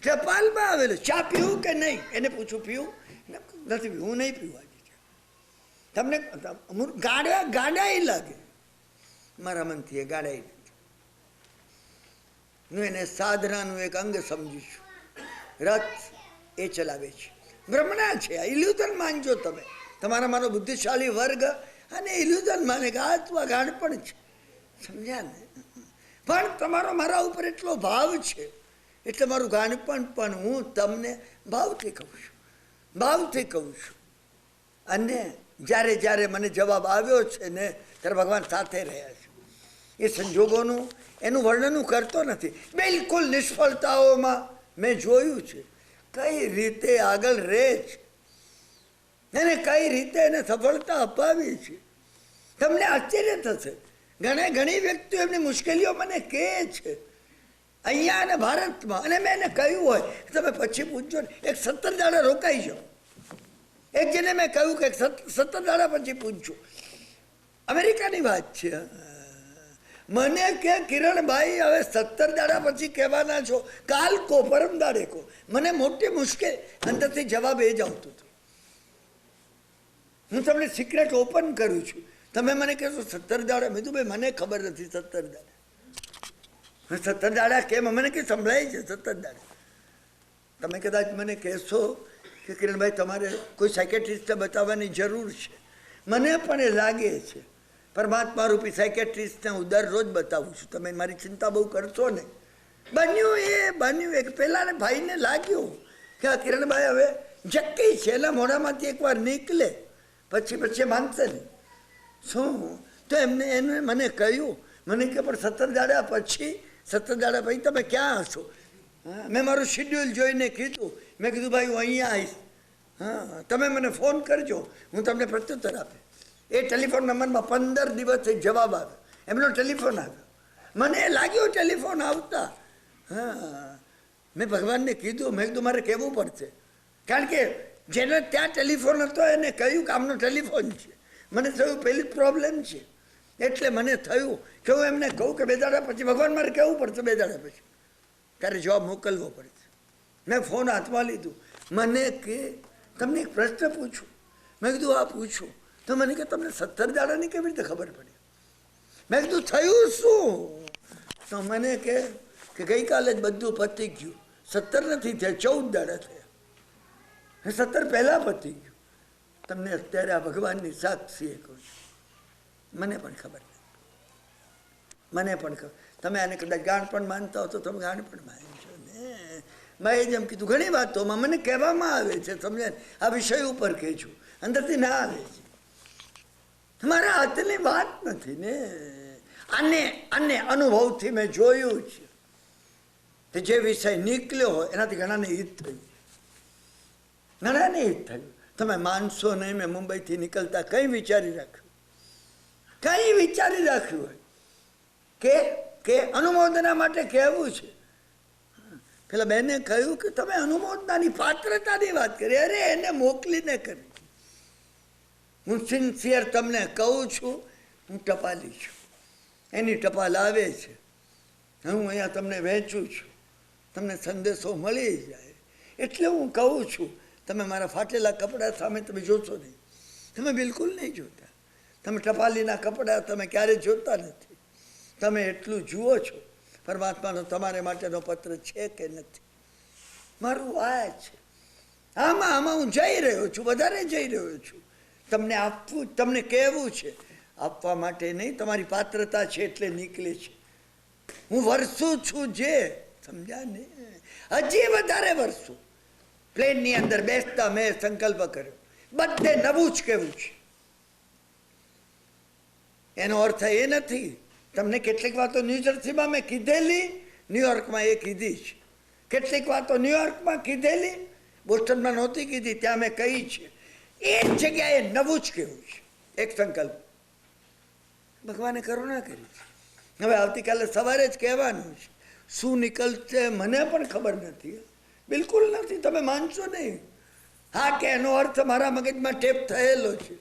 [SPEAKER 1] ટપાલમાં આવેલું. ચા પીવું કે નહીં એને પૂછું, પીવું? નથી પીવું, હું નહીં પીવું આજે. તમને ગાડાઈ લાગે મારા મનથી, એ ગાડાઈ નથી. હું એને સાધનાનું એક અંગ સમજું છું. રથ એ ચલાવે છે, ભ્રમણા છે. આ ઇલ્યુઝન માનજો તમે, તમારામાંનો બુદ્ધિશાળી વર્ગ અને ઇલ્યુઝન માને કે આ ગાણપણ છે, સમજ્યા ને? પણ તમારો મારા ઉપર એટલો ભાવ છે એટલે મારું ગાણપણ પણ હું તમને ભાવથી કહું છું, ભાવથી કહું છું. અને જ્યારે જ્યારે મને જવાબ આવ્યો છે ને ત્યારે ભગવાન સાથે રહ્યા છે. એ સંજોગોનું એનું વર્ણન હું કરતો નથી. બિલકુલ નિષ્ફળતાઓમાં મેં જોયું છે કઈ રીતે આગળ રહે છે એને કઈ રીતે એને સફળતા અપાવી છે. તમને આશ્ચર્ય થશે, ઘણી વ્યક્તિઓ એમની મુશ્કેલીઓ મને કહે છે અહીંયા અને ભારતમાં. અને મેં એને કહ્યું હોય તમે પછી પૂછજો ને, એક 17 દાડા રોકાઈ જાઓ. એક જેને મેં કહ્યું કે 17 દાડા પછી પૂછજો. અમેરિકાની વાત છે. મને કે કિરણભાઈ હવે 17 દાડા પછી કહેવાના છો, કાલ કો પરમ દાડે કો. મને મોટી મુશ્કેલ અંદરથી જવાબ એ જ આવતો હતો. હું તમને સિક્રેટ ઓપન કરું છું. તમે મને કહેશો 17 દાડા, મેં કીધું ભાઈ મને ખબર નથી 17 દાડા. 17 દાડા કેમ? મને કે સંભળાય છે 17 દાડા. તમે કદાચ મને કહેશો કે કિરણભાઈ તમારે કોઈ સાયકેટ્રિસ્ટને બતાવવાની જરૂર છે. મને પણ એ લાગે છે. પરમાત્મા રૂપી સાયકેટ્રિસ્ટને હું દરરોજ બતાવું છું. તમે મારી ચિંતા બહુ કરશો ને. બન્યું એક પેલાને ભાઈને લાગ્યું કે આ કિરણભાઈ હવે જક્કી છે, એના મોઢામાંથી એકવાર નીકળે પછી માનશે નહીં. શું? તો એને મને કહ્યું, મને કે પણ 17 દાડા પછી 17 દાડા પછી તમે ક્યાં હશો? મેં મારું શેડ્યુલ જોઈને કીધું. મેં કીધું ભાઈ હું અહીંયા આવીશ. હા, તમે મને ફોન કરજો, હું તમને પ્રત્યુત્તર આપે. એ ટેલિફોન નંબરમાં 15 દિવસે જવાબ આવ્યો, એમનો ટેલિફોન આવ્યો. મને લાગ્યું ટેલિફોન આવતા. હા, મેં ભગવાનને કીધું, મેં કીધું મારે કહેવું પડશે, કારણ કે જેને ત્યાં ટેલિફોન હતો એને કહ્યું કે આમનો ટેલિફોન છે. મને થયું પહેલી જ પ્રોબ્લેમ છે, એટલે મને થયું કે હું એમને કહું કે 2 દાડા પછી, ભગવાન મારે કહેવું પડશે 2 દાડા પછી, ત્યારે જવાબ મોકલવો પડશે. મેં ફોન હાથમાં લીધું. મને કે તમને એક પ્રશ્ન પૂછું. મેં કીધું આ પૂછું. તો મને કે તમને 17 દાડાની કેવી રીતે ખબર પડી? મેં કીધું થયું શું? તો મને કે ગઈકાલે જ બધું પતી ગયું, 17 નથી થયા, 14 દાડા થયા. 17 પહેલાં પતી ગયું. તમને અત્યારે આ ભગવાનની સાક્ષી કહું છું, મને પણ ખબર નથી. મને પણ ખબર. તમે આને કદાચ ગાણ પણ માનતા હો તો તમે ગાણ પણ માનશો ને. મેં જેમ કીધું ઘણી વાતોમાં મને કહેવામાં આવે છે, સમજે, આ વિષય ઉપર કહે છું, અંદરથી ના આવે છે. મારા હાથની વાત નથી ને. આને અનુભવથી મેં જોયું છે કે જે વિષય નીકળ્યો હોય એનાથી ઘણાને હિત થયું, ઘણાને હિત થયું. તમે માનશો નહીં, મેં મુંબઈથી નીકળતા કંઈ વિચારી રાખ્યું હોય કે અનુમોદના માટે કહેવું છે. પેલા બેને કહ્યું કે તમે અનુમોદનાની પાત્રતાની વાત કરી. અરે એને મોકલીને કરી. હું સિન્સિયર તમને કહું છું, હું ટપાલી છું, એની ટપાલ આવે છે, હું અહીંયા તમને વહેંચું છું, તમને સંદેશો મળી જાય. એટલે હું કહું છું, તમે મારા ફાટેલા કપડાં સામે તમે જોશો નહીં, તમે બિલકુલ નહીં જોતા. તમે ટપાલીના કપડાં તમે ક્યારેય જોતા નથી. તમે એટલું જુઓ છો પરમાત્માનો તમારે માટેનો પત્ર છે કે નથી. મારું આ છે. આમાં હું જઈ રહ્યો છું, વધારે જઈ રહ્યો છું. તમને આપવું, તમને કહેવું છે, આપવા માટે નહીં, તમારી પાત્રતા છે એટલે નીકળે છે. હું વરસું છું જે, સમજ્યા ને, હજી વધારે વરસું. પ્લેનની અંદર બેસતા મેં સંકલ્પ કર્યો, બધે નવું જ કહેવું છે. એનો અર્થ એ નથી, તમને કેટલીક વાતો ન્યૂજર્સીમાં મેં કીધેલી, ન્યુયોર્કમાં એ કીધી છે. કેટલીક વાતો ન્યુયોર્કમાં કીધેલી, બોસ્ટનમાં નહોતી કીધી, ત્યાં મેં કહી છે. એ જગ્યાએ નવું જ કહેવું છે. એક સંકલ્પ ભગવાને કરુણા કરી છે. હવે આવતીકાલે સવારે જ કહેવાનું છે. શું નીકળશે મને પણ ખબર નથી, બિલકુલ નથી. તમે માનશો નહીં. હા, કે એનો અર્થ મારા મગજમાં ટેપ થયેલો છે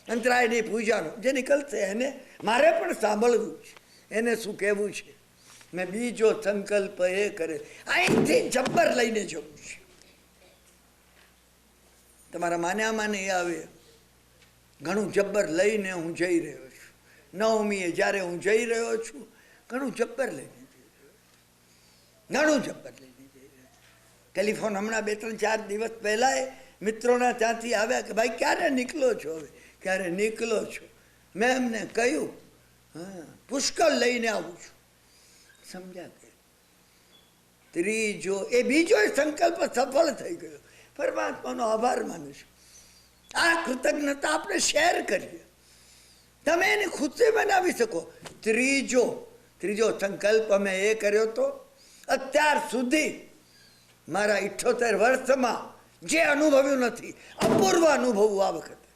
[SPEAKER 1] અંતરાયની પૂજાનો. જે નીકળશે એને મારે પણ સાંભળવું છે, એને શું કહેવું છે. મેં બીજો સંકલ્પ એ કરે, અહીંથી જબ્બર લઈને જવું છે. તમારા માન્યામાં નહીં આવે, ઘણું જબ્બર લઈને હું જઈ રહ્યો છું. 9મીએ જ્યારે હું જઈ રહ્યો છું, ઘણું જબ્બર લઈને જઈ રહ્યો છું, ઘણું જબ્બર લઈને જઈ રહ્યો છું. ટેલિફોન હમણાં 2-3-4 દિવસ પહેલાં મિત્રોના ત્યાંથી આવ્યા કે ભાઈ ક્યારે નીકળો છો? હવે ક્યારે નીકળો છો? મેં એમને કહ્યું હા, પુષ્કળ લઈને આવું છું. સમજ્યા કે ત્રીજો એ બીજો સંકલ્પ સફળ થઈ ગયો. પરમાત્માનો આભાર માનું છું. આ કૃતજ્ઞતા આપણે શેર કરીએ, તમે એની ખુશી બનાવી શકો. ત્રીજો સંકલ્પ અમે એ કર્યો તો, અત્યાર સુધી મારા 78 વર્ષમાં જે અનુભવ્યું નથી, અપૂર્વ અનુભવવું આ વખતે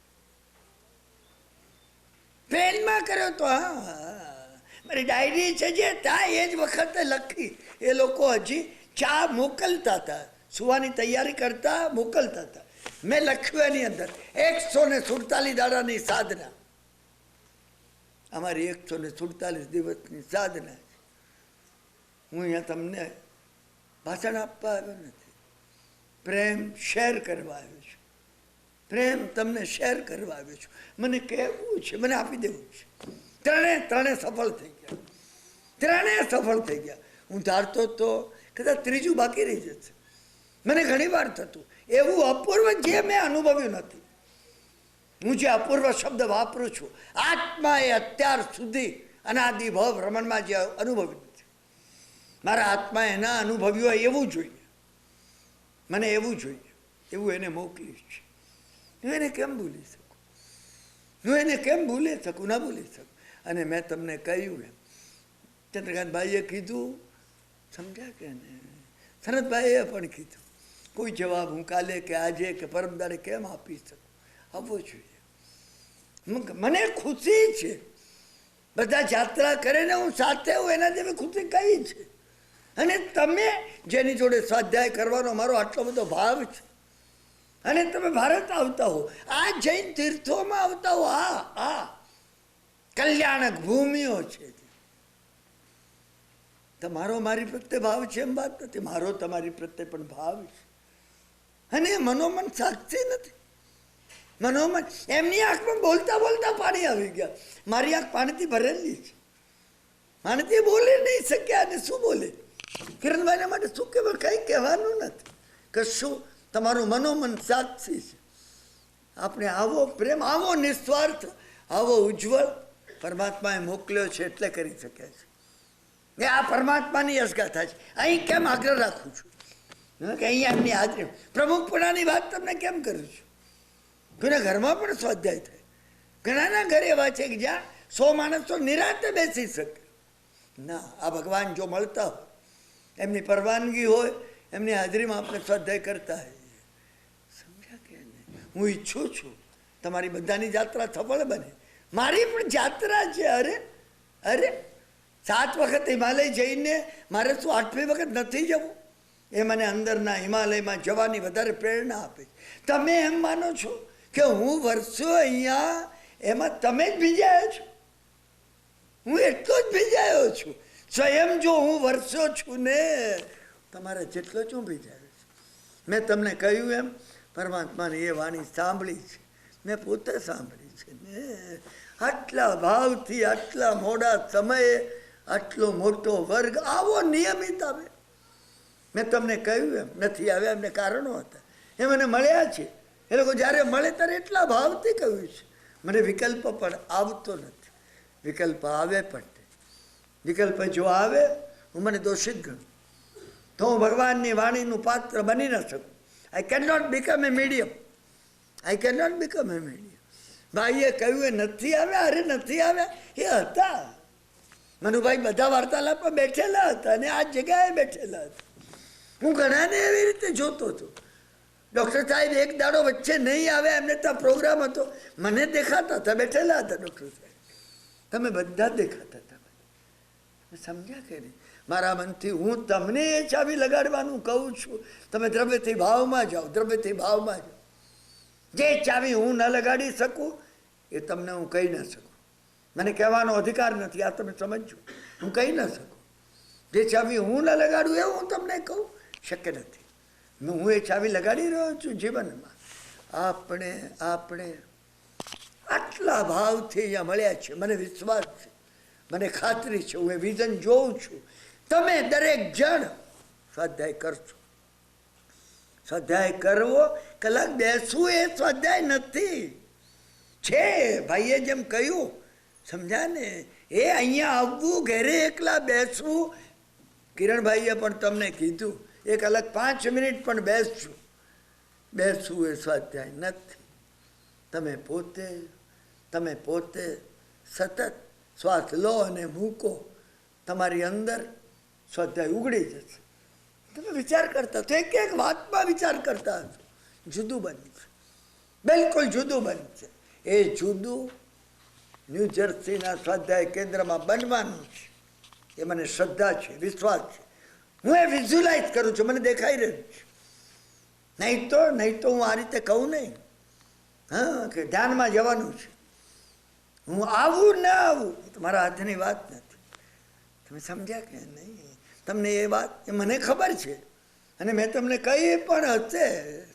[SPEAKER 1] પ્લેનમાં કર્યો તો. હા, મારી ડાયરી છે જે ત્યાં એ જ વખતે લખી. એ લોકો હજી ચા મોકલતા હતા, સુવાની તૈયારી કરતા મોકલતા હતા. મેં લખ્યું એની અંદર 147 દાડાની સાધના. અમારી 147 દિવસની સાધના છે. હું અહીંયા તમને ભાષણ આપવા આવ્યો નથી, પ્રેમ શેર કરવા આવ્યો છું. પ્રેમ તમને શેર કરવા આવ્યો છું. મને કહેવું છે, મને આપી દેવું છે. ત્રણે સફળ થઈ ગયા. ત્રણેય સફળ થઈ ગયા. હું ધારતો તો કદાચ ત્રીજું બાકી રહી જશે. મને ઘણી વાર થતું એવું અપૂર્વ જે મેં અનુભવ્યું નથી. હું જે અપૂર્વ શબ્દ વાપરું છું, આત્માએ અત્યાર સુધી અનાદિભવ રમણમાં જે અનુભવ્યું નથી, મારા આત્માએ ના અનુભવ્યું હોય એવું જોઈએ. મને એવું જોઈએ, એવું એને મોકલીશ છે. હું એને કેમ ભૂલી શકું? હું એને કેમ ભૂલી શકું? ના ભૂલી શકું. અને મેં તમને કહ્યું એમ ચંદ્રકાંતભાઈએ કીધું, સમજ્યા કે ને, સનતભાઈએ પણ કીધું. કોઈ જવાબ હું કાલે કે આજે કે પરમદાડે કેમ આપી શકું? આવવો જોઈએ. મને ખુશી છે, બધા જાત્રા કરે ને હું સાથે હું, એના જેવી ખુશી કઈ છે? અને તમે જેની જોડે સ્વાધ્યાય કરવાનો મારો આટલો બધો ભાવ છે, અને તમે ભારત આવતા હો, આ જૈન તીર્થોમાં આવતા હો, આ કલ્યાણક ભૂમિઓ છે. તમારો મારી પ્રત્યે ભાવ છે એમ વાત નથી, મારો તમારી પ્રત્યે પણ ભાવ છે. અને મનોમન સાક્ષી નથી. મનોમન એમની આંખમાં બોલતા બોલતા પાણી આવી ગયા. મારી આંખ પાણીથી ભરેલી છે. પાણીથી બોલી નહીં શક્યા. અને શું બોલે? કિરણભાઈના માટે શું કહેવાય? કંઈ કહેવાનું નથી. કશું તમારું મનોમન સાક્ષી છે. આપણે આવો પ્રેમ, આવો નિસ્વાર્થ, આવો ઉજ્જવળ પરમાત્માએ મોકલ્યો છે એટલે કરી શક્યા છે. એ આ પરમાત્માની યશગાથા છે. અહીં કેમ આગ્રહ રાખું છું કે અહીંયા એમની હાજરી, પ્રમુખપણાની વાત તમને કેમ કરું છું? કોઈના ઘરમાં પણ સ્વાધ્યાય થાય. ઘણાના ઘર એવા છે કે જ્યાં 100 માણસો નિરાંતે બેસી શકે. ના, આ ભગવાન જો મળતા હોય, એમની પરવાનગી હોય, એમની હાજરીમાં આપણે સ્વાધ્યાય કરતા હોઈએ. સમજ્યા કે નહીં? હું ઈચ્છું છું તમારી બધાની જાત્રા સફળ બને. મારી પણ જાત્રા છે. અરે 7 વખત હિમાલય જઈને મારે શું 8મી વખત નથી જવું? એ મને અંદરના હિમાલયમાં જવાની વધારે પ્રેરણા આપે. તમે એમ માનો છો કે હું વર્ષો અહીંયા, એમાં તમે જ ભીજાયો છો? હું એટલો જ ભીજાયો છું. સ્વયં જો હું વર્ષો છું ને, તમારા જેટલો જ હું ભીજાયો છું. મેં તમને કહ્યું એમ પરમાત્માની એ વાણી સાંભળી છે, મેં પોતે સાંભળી છે ને. આટલા ભાવથી, આટલા મોડા સમયે આટલો મોટો વર્ગ આવો નિયમિત આવે. મેં તમને કહ્યું એમ નથી આવ્યા, એમને કારણો હતા. એ મને મળ્યા છે. એ લોકો જ્યારે મળે ત્યારે એટલા ભાવથી કહ્યું છે. મને વિકલ્પ પણ આવતો નથી. વિકલ્પ આવે પણ નહીં. વિકલ્પ જો આવે, હું મને દોષિત ગણું, તો હું ભગવાનની વાણીનું પાત્ર બની ન શકું. I can not become a medium. I can not become a medium. ભાઈએ કહ્યું એ નથી આવ્યા. અરે નથી આવ્યા, એ હતા. મનુભાઈ બધા વાર્તાલાપમાં બેઠેલા હતા અને આ જગ્યાએ બેઠેલા હતા. હું ઘણાને એવી રીતે જોતો હતો. ડૉક્ટર સાહેબ એક દાડો વચ્ચે નહીં આવ્યા, એમને ત્યાં પ્રોગ્રામ હતો, મને દેખાતા હતા, બેઠેલા હતા ડૉક્ટર સાહેબ. તમે બધા દેખાતા હતા. સમજ્યા કે નહીં? મારા મનથી હું તમને એ ચાવી લગાડવાનું કહું છું. તમે દ્રવ્યથી ભાવમાં જાઓ, દ્રવ્યથી ભાવમાં જાઓ. જે ચાવી હું ન લગાડી શકું એ તમને હું કહી ન શકું. મને કહેવાનો અધિકાર નથી, આ તમે સમજજો. હું કહી ન શકું. જે ચાવી હું ન લગાડું એવું હું તમને કહું, શક્ય નથી. હું એ ચાવી લગાડી રહ્યો છું જીવનમાં. આપણે આટલા ભાવથી અહીંયા મળ્યા છે. મને વિશ્વાસ છે, મને ખાતરી છે, હું એ વિઝન જોઉં છું. તમે દરેક જણ સ્વાધ્યાય કરશો. સ્વાધ્યાય કરવો, કલાક બેસવું એ સ્વાધ્યાય નથી. છે ભાઈએ જેમ કહ્યું, સમજ્યા ને? એ અહીંયા આવવું, ઘરે એકલા બેસવું. કિરણભાઈએ પણ તમને કીધું, 1 કલાક 5 મિનિટ પણ બેસવું એ સ્વાધ્યાય નથી. તમે પોતે સતત શ્વાસ લો અને મૂકો, તમારી અંદર સ્વાધ્યાય ઉગડી જશે. તમે વિચાર કરતા તો એક વાતમાં વિચાર કરતા હશો, જુદું બનશે, બિલકુલ જુદું બનશે. એ જુદું ન્યૂ જર્સીના સ્વાધ્યાય કેન્દ્રમાં બનવાનું છે. એ મને શ્રદ્ધા છે, વિશ્વાસ છે. હું એ વિઝ્યુલાઇઝ કરું છું, મને દેખાઈ રહ્યું છે. નહીં તો હું આ રીતે કહું નહીં. હા, કે ધ્યાનમાં જવાનું છે. હું આવું ના આવું એ તમારા હાથની વાત નથી. તમે સમજ્યા કે નહીં? તમને એ વાત એ મને ખબર છે, અને મેં તમને કહી પણ હશે.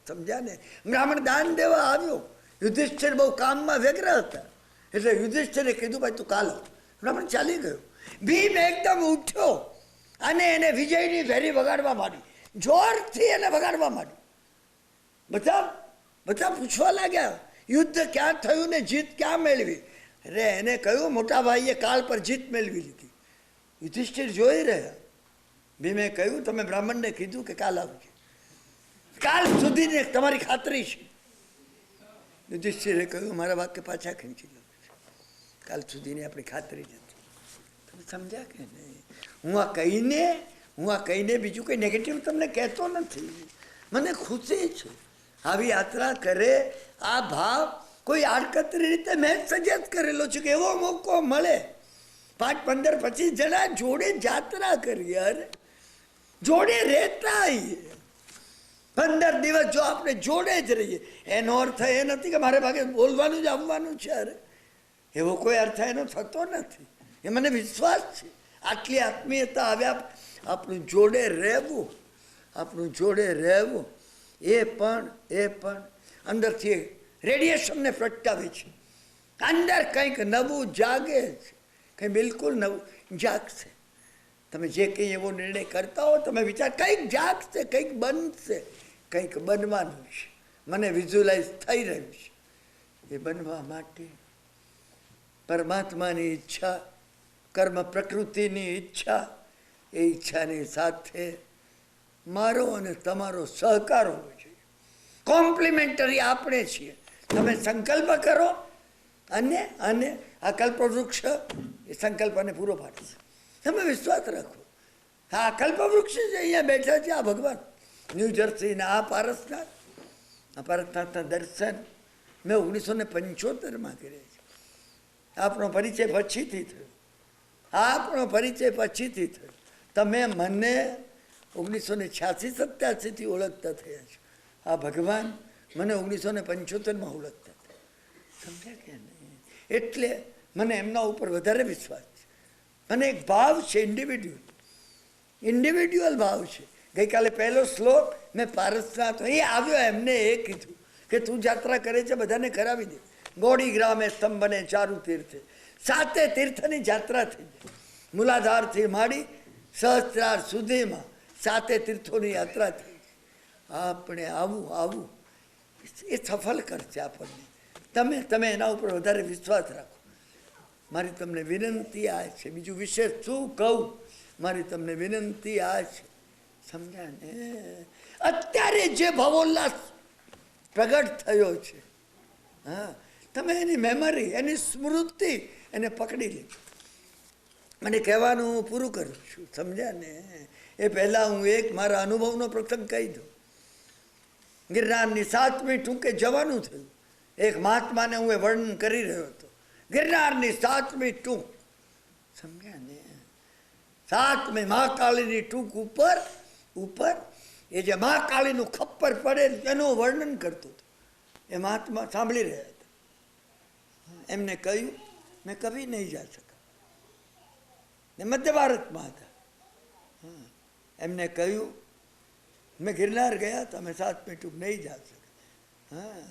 [SPEAKER 1] સમજ્યા ને? બ્રાહ્મણ દાન દેવા આવ્યો. યુધિષ્ઠિર બહુ કામમાં વ્યગ્ર હતા, એટલે યુધિષ્ઠિરે કીધું, ભાઈ તું કાલ આવ. બ્રાહ્મણ ચાલી ગયો. ભીમ એકદમ ઉઠ્યો અને એને વિજયની ભેરી વગાડવા માંડી, જોરથી એને વગાડવા માંડી. બધા પૂછવા લાગ્યા, યુદ્ધ ક્યાં થયું ને જીત ક્યાં મેળવી? અરે એને કહ્યું, મોટા ભાઈએ કાલ પર જીત મેળવી લીધી. યુધિષ્ઠિર જોઈ રહ્યા. ભીમે કહ્યું, તમે બ્રાહ્મણને કીધું કે કાલ આવજે, કાલ સુધીની તમારી ખાતરી છે. યુધિષ્ઠિરે કહ્યું, મારા વાક્ય પાછા ખેંચી લો, કાલ સુધીની આપણી ખાતરી નથી. તમે સમજ્યા કે નહીં? હું આ કહીને બીજું કંઈ નેગેટિવ તમને કહેતો નથી. મને ખુશી છે. આવી યાત્રા કરે આ ભાવ કોઈ આડકતરી રીતે મેં સજેસ્ટ કરેલો છે કે એવો મોકો મળે 5, 15, 25 જણા જોડે જાત્રા કરીએ, અરે જોડે રહેતા આવીએ. 15 દિવસ જો આપણે જોડે જ રહીએ, એનો અર્થ એ નથી કે મારે ભાગે બોલવાનું જ આવવાનું છે. અરે એવો કોઈ અર્થ એનો થતો નથી. એ મને વિશ્વાસ છે. આટલી આત્મીયતા આવ્યા આપણું જોડે રહેવું, આપણું જોડે રહેવું એ પણ અંદરથી રેડિયેશનને પ્રગટાવે છે. અંદર કંઈક નવું જાગે છે, કંઈ બિલકુલ નવું જાગશે. તમે જે કંઈ એવો નિર્ણય કરતા હો, તમે વિચાર કંઈક જાગશે, કંઈક બનશે, કંઈક બનવાનું છે. મને વિઝ્યુલાઇઝ થઈ રહ્યું છે. એ બનવા માટે પરમાત્માની ઈચ્છા, કર્મ પ્રકૃતિની ઈચ્છા, એ ઈચ્છાની સાથે મારો અને તમારો સહકાર હોવો જોઈએ. કોમ્પ્લિમેન્ટરી આપણે છીએ. તમે સંકલ્પ કરો અને આ કલ્પવૃક્ષ એ સંકલ્પને પૂરો પાડશે. તમે વિશ્વાસ રાખો. આ કલ્પવૃક્ષ છે, અહીંયા બેઠા છે આ ભગવાન. ન્યૂ જર્સીના આ પારસનાથના દર્શન મેં 1975માં કર્યા છે. આપણો પરિચય પછીથી થયો. તમે મને 1986-87થી ઓળખતા થયા છો. આ ભગવાન મને 1975માં ઓળખતા થયા. સમજ્યા કે નહીં? એટલે મને એમના ઉપર વધારે વિશ્વાસ છે. અને એક ભાવ છે, ઇન્ડિવિડ્યુઅલ ભાવ છે. ગઈકાલે પહેલો શ્લોક મેં પારસનાથ એ આવ્યો, એમને એ કીધું કે તું જાત્રા કરે છે બધાને કરાવી દે. ગોળી ગ્રામે સ્તંભને ચારુ તીર્થે, 7 તીર્થની જાત્રા થઈ જાય. મૂલાધારથી માંડી સહસ્ત્રાર સુધીમાં 7 તીર્થોની યાત્રા થઈ જાય. આપણે આવું એ સફળ કરશે આપણને. તમે એના ઉપર વધારે વિશ્વાસ રાખો. મારી તમને વિનંતી આ છે, બીજું વિશેષ શું કહું? મારી તમને વિનંતી આ છે, સમજ્યા ને? અત્યારે જે ભાવોલ્લાસ પ્રગટ થયો છે, હા, તમે એની મેમરી, એની સ્મૃતિ એને પકડી લીધી. મને કહેવાનું હું પૂરું કરું છું, સમજ્યા ને? એ પહેલાં હું એક મારા અનુભવનો પ્રસંગ કહી દઉં. ગિરનારની 7મી ટૂંકે જવાનું થયું. એક મહાત્માને હું એ વર્ણન કરી રહ્યો હતો. ગિરનારની 7મી ટૂંક, સમજ્યા ને? 7મી મહાકાળીની ટૂંક ઉપર એ જે મહાકાળીનું ખપ્પર પડે એનું વર્ણન કરતો હતો. એ મહાત્મા સાંભળી રહ્યા હતા. એમને કહ્યું મેં કભી નહીં જા શકા. ને મધ્ય ભારતમાં હતા. એમને કહ્યું મેં ગિરનાર ગયા હતા, મેં 7મી ટૂંક નહીં જા શકા. હા,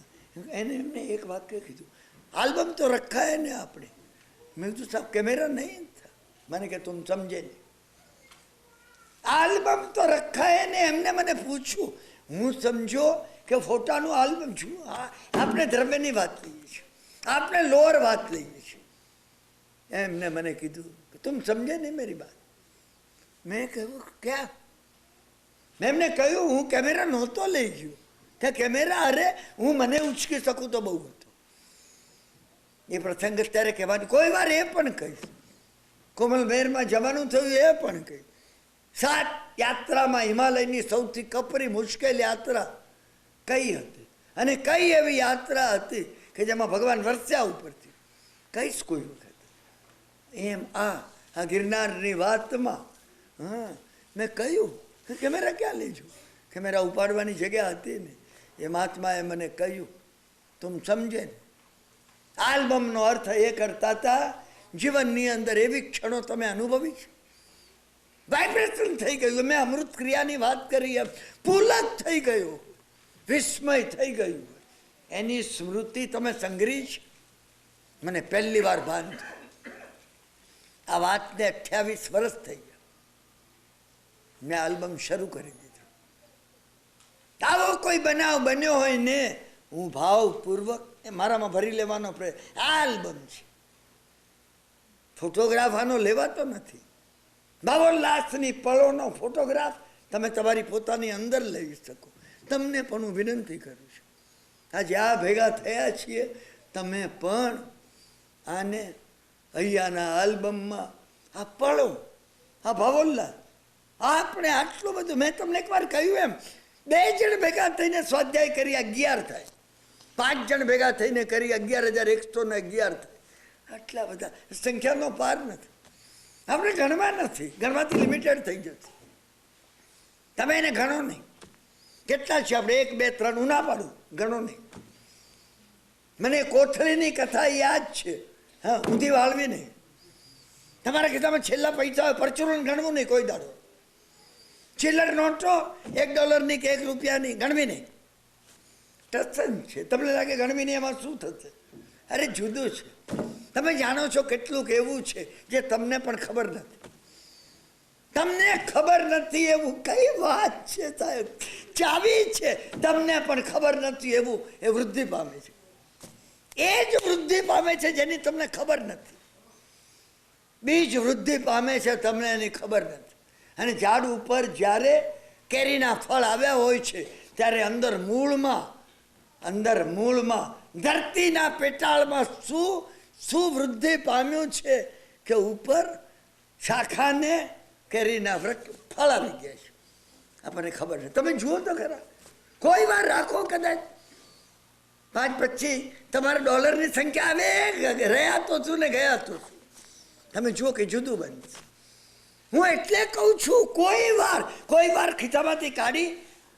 [SPEAKER 1] એમને એક વાક્ય કીધું, આલ્બમ તો રખા હે ને આપણે. મેં કીધું સાહેબ કેમેરા નહીં था. मैंने कहा तुम समझे नहीं, આલ્બમ તો રખા હે ને. એમને મને પૂછ્યું, હું સમજો કે ફોટાનું આલ્બમ છું? આપણે ધર્મની વાત લઈએ છીએ, આપણે લોઅર વાત લઈએ છીએ. એમને મને કીધું કે તુમ સમજે નહીં મેરી બાત. મેં કહ્યું ક્યાં? મેં એમને કહ્યું હું કેમેરા નહોતો લઈ ગયો. કે કેમેરા અરે હું મને ઉચકી શકું તો બહુ હતો. એ પ્રસંગ અત્યારે કહેવાનું, કોઈ વાર એ પણ કહીશ. કોમલમેરમાં જવાનું થયું એ પણ કહીશ. 7 યાત્રામાં હિમાલયની સૌથી કપરી મુશ્કેલ યાત્રા કઈ હતી, અને કઈ એવી યાત્રા હતી કે જેમાં ભગવાન વરસ્યા ઉપરથી, કઈશ કોઈ વખત. એમ આ ગિરનારની વાતમાં મેં કહ્યું કે કેમેરા ક્યાં લેજો? કેમેરા ઉપાડવાની જગ્યા હતી ને. એ મહાત્માએ મને કહ્યું તું સમજે ને. આલ્બમનો અર્થ એ કરતા હતા, જીવનની અંદર એવી ક્ષણો તમે અનુભવી છે, વાઇબ્રેશન થઈ ગયું. મેં અમૃત ક્રિયાની વાત કરી, પુલક થઈ ગયો, વિસ્મય થઈ ગયું. એની સ્મૃતિ તમે સંગ્રહી છે. મને પહેલી વાર ભાન થયું. આ વાતને 28 વર્ષ થઈ ગયા. મેં આલ્બમ શરૂ કરી દીધું. આવો કોઈ બનાવ બન્યો હોય ને, હું ભાવપૂર્વક એ મારામાં ભરી લેવાનો પ્રયત્ન. આ આલ્બમ છે, ફોટોગ્રાફ આનો લેવાતો નથી. ભાવોલ્લાસની પળોનો ફોટોગ્રાફ તમે તમારી પોતાની અંદર લઈ શકો. તમને પણ હું વિનંતી કરું છું, આજે આ ભેગા થયા છીએ, તમે પણ આને અહીંયાના આલ્બમમાં આ પળો, આ ભાવોલ્લાસ, આપણે આટલું બધું, મેં તમને એકવાર કહ્યું એમ 2 જણ ભેગા થઈને સ્વાધ્યાય કરી 11 થાય, 5 જણ ભેગા થઈને કરી 11,111 થાય. આટલા બધા સંખ્યાનો પાર નથી. આપણે ગણવા નથી, ગણવાથી લિમિટેડ થઈ જશે. તમે એને ગણો નહીં. કેટલા છે આપણે? 1, 2, 3 હું ના પાડું, ગણો નહીં. મને કોથળીની કથા યાદ છે. હા, ઊંધી વાળવી નહીં. તમારા ખિસ્સામાં છેલ્લા પૈસા હોય, પરચુરણ ગણવું નહીં કોઈ દાડો. ચિલ્લર નોટો $1 કે ₹1 ગણવી નહીં. ટસન છે. તમને લાગે ગણવી નહીં એમાં શું થશે? અરે જુદું છે. તમે જાણો છો કેટલુંક એવું છે જે તમને પણ ખબર નથી. તમને ખબર નથી એવું કઈ વાત છે સાહેબ? ચાવી છે, તમને પણ ખબર નથી એવું એ વૃદ્ધિ પામે છે. એ જ વૃદ્ધિ પામે છે જેની તમને ખબર નથી. બીજ વૃદ્ધિ પામે છે, તમને એની ખબર નથી. અને ઝાડ ઉપર જ્યારે કેરીના ફળ આવ્યા હોય છે ત્યારે અંદર મૂળમાં ધરતીના પેટાળમાં શું વૃદ્ધિ પામ્યું છે કે ઉપર શાખાને કેરીના વૃક્ષ ફળ આવી ગયા છે. આપણને ખબર છે. તમે જુઓ તો ખરા, કોઈ વાર રાખો કદાચ 5 પછી તમારા ડોલરની સંખ્યા આવે, રહ્યા તો છું ને ગયા તો છું. તમે જુઓ કે જુદું બનશે. હું એટલે કહું છું, કોઈ વાર ખિસ્સામાંથી કાઢી,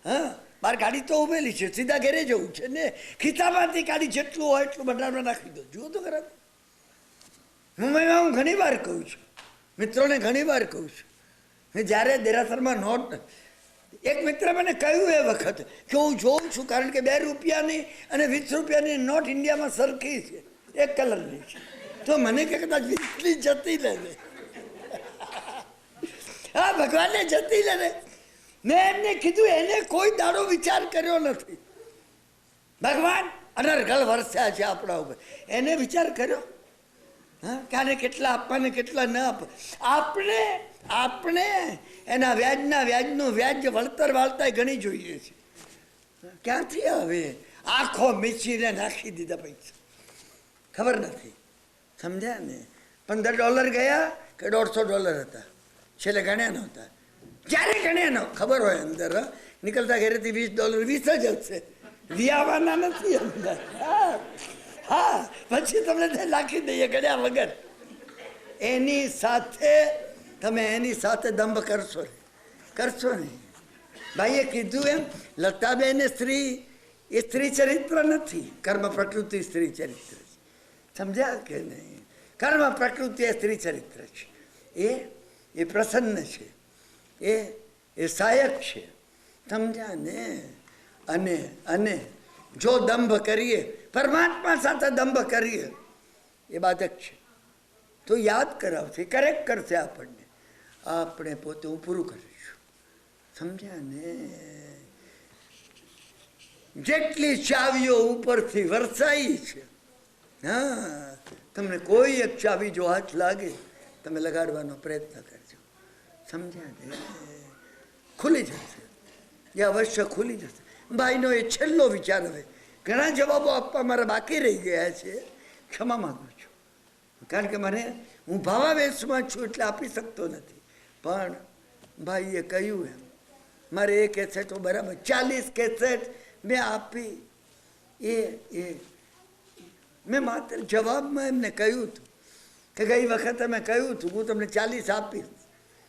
[SPEAKER 1] હા, બાર ગાડી તો ઉભેલી છે, સીધા ઘેરે જવું છે ને, ખિસ્સામાંથી કાઢી જેટલું હોય એટલું ભંડારમાં નાખી દો. જુઓ તો ખરા. હું ઘણી વાર કહું છું, મિત્રોને ઘણી વાર કહું છું. જ્યારે દેરાસરમાં નોટ, એક મિત્ર મને કહ્યું એ વખત કે હું જોઉં છું, કારણ કે ₹2 અને ₹20 નોટ ઇન્ડિયામાં સરખી છે, એક કલરની છે. તો મને કે કદાચ 20 જતી લે. હા, ભગવાનને જતી લે. મેં એમને કીધું એને કોઈ દાડો વિચાર કર્યો નથી. ભગવાન અનર્ગલ વરસ્યા છે આપણા ઉપર, એને વિચાર કર્યો? હા, કે આને કેટલા આપવા ને કેટલા ન આપવા. આપણે એના વ્યાજનું વ્યાજ વળતર વાળતા ઘણી જોઈએ છે. ક્યાંથી આવે? આંખો મીચીને નાખી દીધા પૈસા. ખબર નથી. સમજ્યા ને? $15 ગયા કે $150 હતા, છેલ્લે ગણ્યા નહોતા. જ્યારે ગણ્યા ન ખબર હોય અંદર, નીકળતા ઘરેથી $20 20 જ હશે, વિયાવાના નથી અંદર. હા, પછી તમને નાખી દઈએ ગણ્યા વગર. એની સાથે દંભ કરશો નહીં. ભાઈએ કીધું એમ, લતાબેન સ્ત્રી ચરિત્ર નથી, કર્મ પ્રકૃતિ સ્ત્રી ચરિત્ર છે. સમજ્યા કે નહીં? કર્મ પ્રકૃતિ એ સ્ત્રી ચરિત્ર છે. એ પ્રસન્ન છે, એ સહાયક છે. સમજ્યા ને? અને જો દંભ કરીએ, પરમાત્મા સાથે દંભ કરીએ, એ બાધક છે. તો યાદ કરાવશે, કરેક્ટ કરશે આપણને. આપણે પોતે હું પૂરું કરીશું. સમજ્યા ને? જેટલી ચાવીઓ ઉપરથી વરસાઈ છે, હા, તમને કોઈ એક ચાવી જો હાથ લાગે, તમે લગાડવાનો પ્રયત્ન કરજો. સમજ્યા ને? ખુલી જશે, એ અવશ્ય ખુલી જશે. ભાઈનો એ છેલ્લો વિચાર. હવે ઘણા જવાબો આપવા મારા બાકી રહી ગયા છે, ક્ષમા માગું છું. કારણ કે હું ભાવાવેશમાં છું એટલે આપી શકતો નથી. પણ ભાઈએ કહ્યું એમ, મારે એ કેસેટો બરાબર 40 કેસેટ મેં આપી. મેં માત્ર જવાબમાં એમને કહ્યું હતું કે ગઈ વખતે મેં કહ્યું હતું હું તમને 40 આપીશ,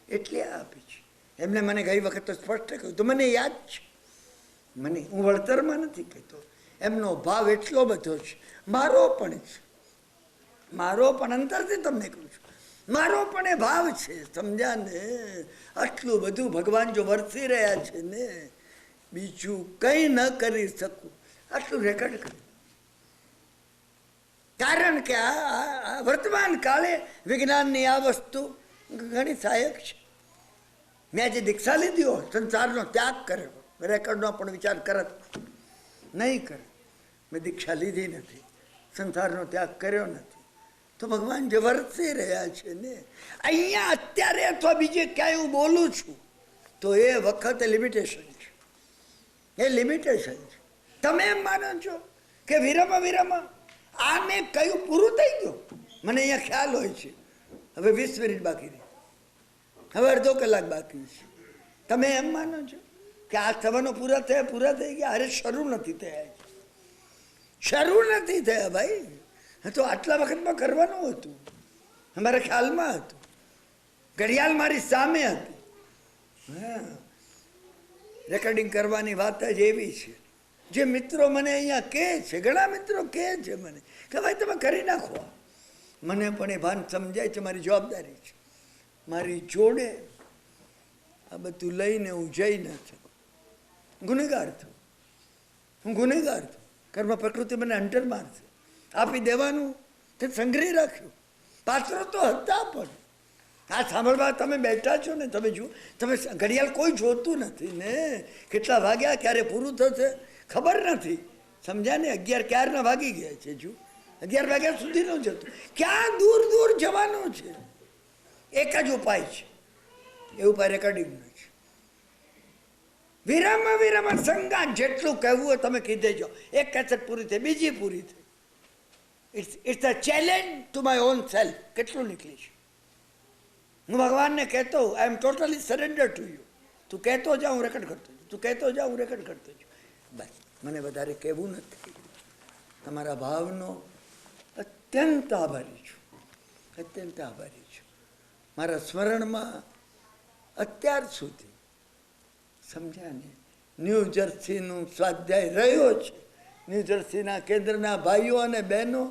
[SPEAKER 1] એટલે આપી છે. એમને મને ગઈ વખત તો સ્પષ્ટ કહ્યું તો મને યાદ છે. હું વળતરમાં નથી કહેતો, એમનો ભાવ એટલો બધો છે. મારો પણ છે, મારો પણ અંતરથી તમને કહું છું, મારો પણ એ ભાવ છે. સમજ્યા ને? આટલું બધું ભગવાન જો વરસી રહ્યા છે ને, બીજું કંઈ ન કરી શકું. આટલું રેકોર્ડ કર્યું. કારણ કે આ વર્તમાન કાળે વિજ્ઞાનની આ વસ્તુ ઘણી સહાયક છે. મેં જે દીક્ષા લીધી હોય, સંસારનો ત્યાગ કર્યો, રેકોર્ડનો પણ વિચાર કરત નહીં કરે. મેં દીક્ષા લીધી નથી, સંસારનો ત્યાગ કર્યો નથી, તો ભગવાન જે વરસી રહ્યા છે ને અહીંયા અત્યારે અથવા બીજે ક્યાંય હું બોલું છું તો એ વખતે લિમિટેશન છે. એ લિમિટેશન છે. તમે એમ માનો છો કે વિરમ આ મેં કયું પૂરું થઈ ગયું? મને અહીંયા ખ્યાલ હોય છે હવે 20 મિનિટ બાકી રહી, હવે અડધો કલાક બાકી છે. તમે એમ માનો છો? કે આ સવાનો પૂરા થઈ ગયા? અરે શરૂ નથી થયા, શરૂ નથી થયા ભાઈ. તો આટલા વખતમાં કરવાનું હતું, અમારા ખ્યાલમાં હતું, ઘડિયાળ મારી સામે હતી. હા, રેકોર્ડિંગ કરવાની વાત જ એવી છે. જે મિત્રો મને અહીંયા કહે છે, ઘણા મિત્રો કહે છે મને કે ભાઈ તમે કરી નાખો. મને પણ એ ભાન સમજાય છે, મારી જવાબદારી છે. મારી જોડે આ બધું લઈને હું જઈ ન શકું. ગુનેગાર છું, હું ગુનેગાર છું. કર્મ પ્રકૃતિ મને અંટર મારશે. આપી દેવાનું તે સંગ્રહી રાખ્યું. પાત્રો તો હતા, પણ આ સાંભળવા તમે બેઠા છો ને, તમે જુઓ, તમે ઘડિયાળ કોઈ જોતું નથી ને. કેટલા વાગ્યા, ક્યારે પૂરું થશે ખબર નથી. સમજ્યા ને? 11 ક્યારના વાગી ગયા છે. જુઓ, 11 વાગ્યા સુધીનું જ હતું. ક્યાં દૂર દૂર જવાનું છે. એક જ ઉપાય છે, એ ઉપાય રેકોર્ડિંગનો છે. વિરામ વિરામ સંગાત જેટલું કહેવું હોય તમે કીધે જાઓ. એક કેસેટ પૂરી થઈ, બીજી પૂરી થઈ. It's a challenge to my own self. કેટલું નીકળી છે. હું ભગવાનને કહેતો, I am totally surrender to you. તું કહેતો જા, હું રેકોર્ડ કરતો છું. તું કહેતો જા, હું રેકોર્ડ કરતો છું. બસ, મને વધારે કહેવું નથી. તમારા ભાવનો અત્યંત આભારી છું, અત્યંત આભારી છું. મારા સ્મરણમાં અત્યાર સુધી, સમજ્યા ને, ન્યૂ જર્સીનું સ્વાધ્યાય રહ્યો છે. ન્યૂ જર્સીના કેન્દ્રના ભાઈઓ અને બહેનો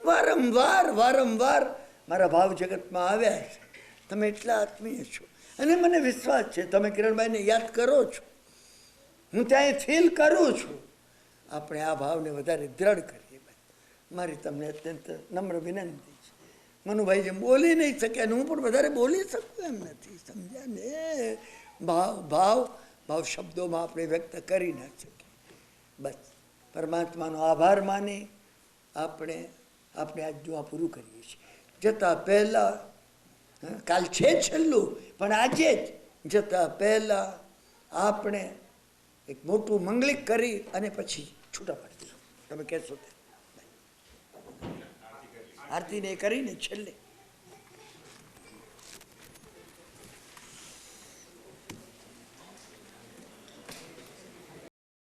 [SPEAKER 1] વારંવાર મારા ભાવ જગતમાં આવ્યા છે. તમે એટલા આત્મીય છો અને મને વિશ્વાસ છે તમે કિરણભાઈને યાદ કરો છો. હું ત્યાં ફીલ કરું છું. આપણે આ ભાવને વધારે દ્રઢ કરીએ. મારી તમને અત્યંત નમ્ર વિનંતી છે. મનુભાઈ જેમ બોલી નહીં શક્યા, હું પણ વધારે બોલી શકું એમ નથી. સમજ્યા ને? ભાવ શબ્દોમાં આપણે વ્યક્ત કરી ના શકીએ. બસ, પરમાત્માનો આભાર માની આપણે આજ જો આ પૂરું કરીએ છીએ. જતાં પહેલાં, કાલ છે છેલ્લું, પણ આજે જ જતાં પહેલાં આપણે એક મોટું મંગલિક કરી અને પછી છૂટા પડીશું. તમે કહેશો તે આરતીને કરીને છેલ્લે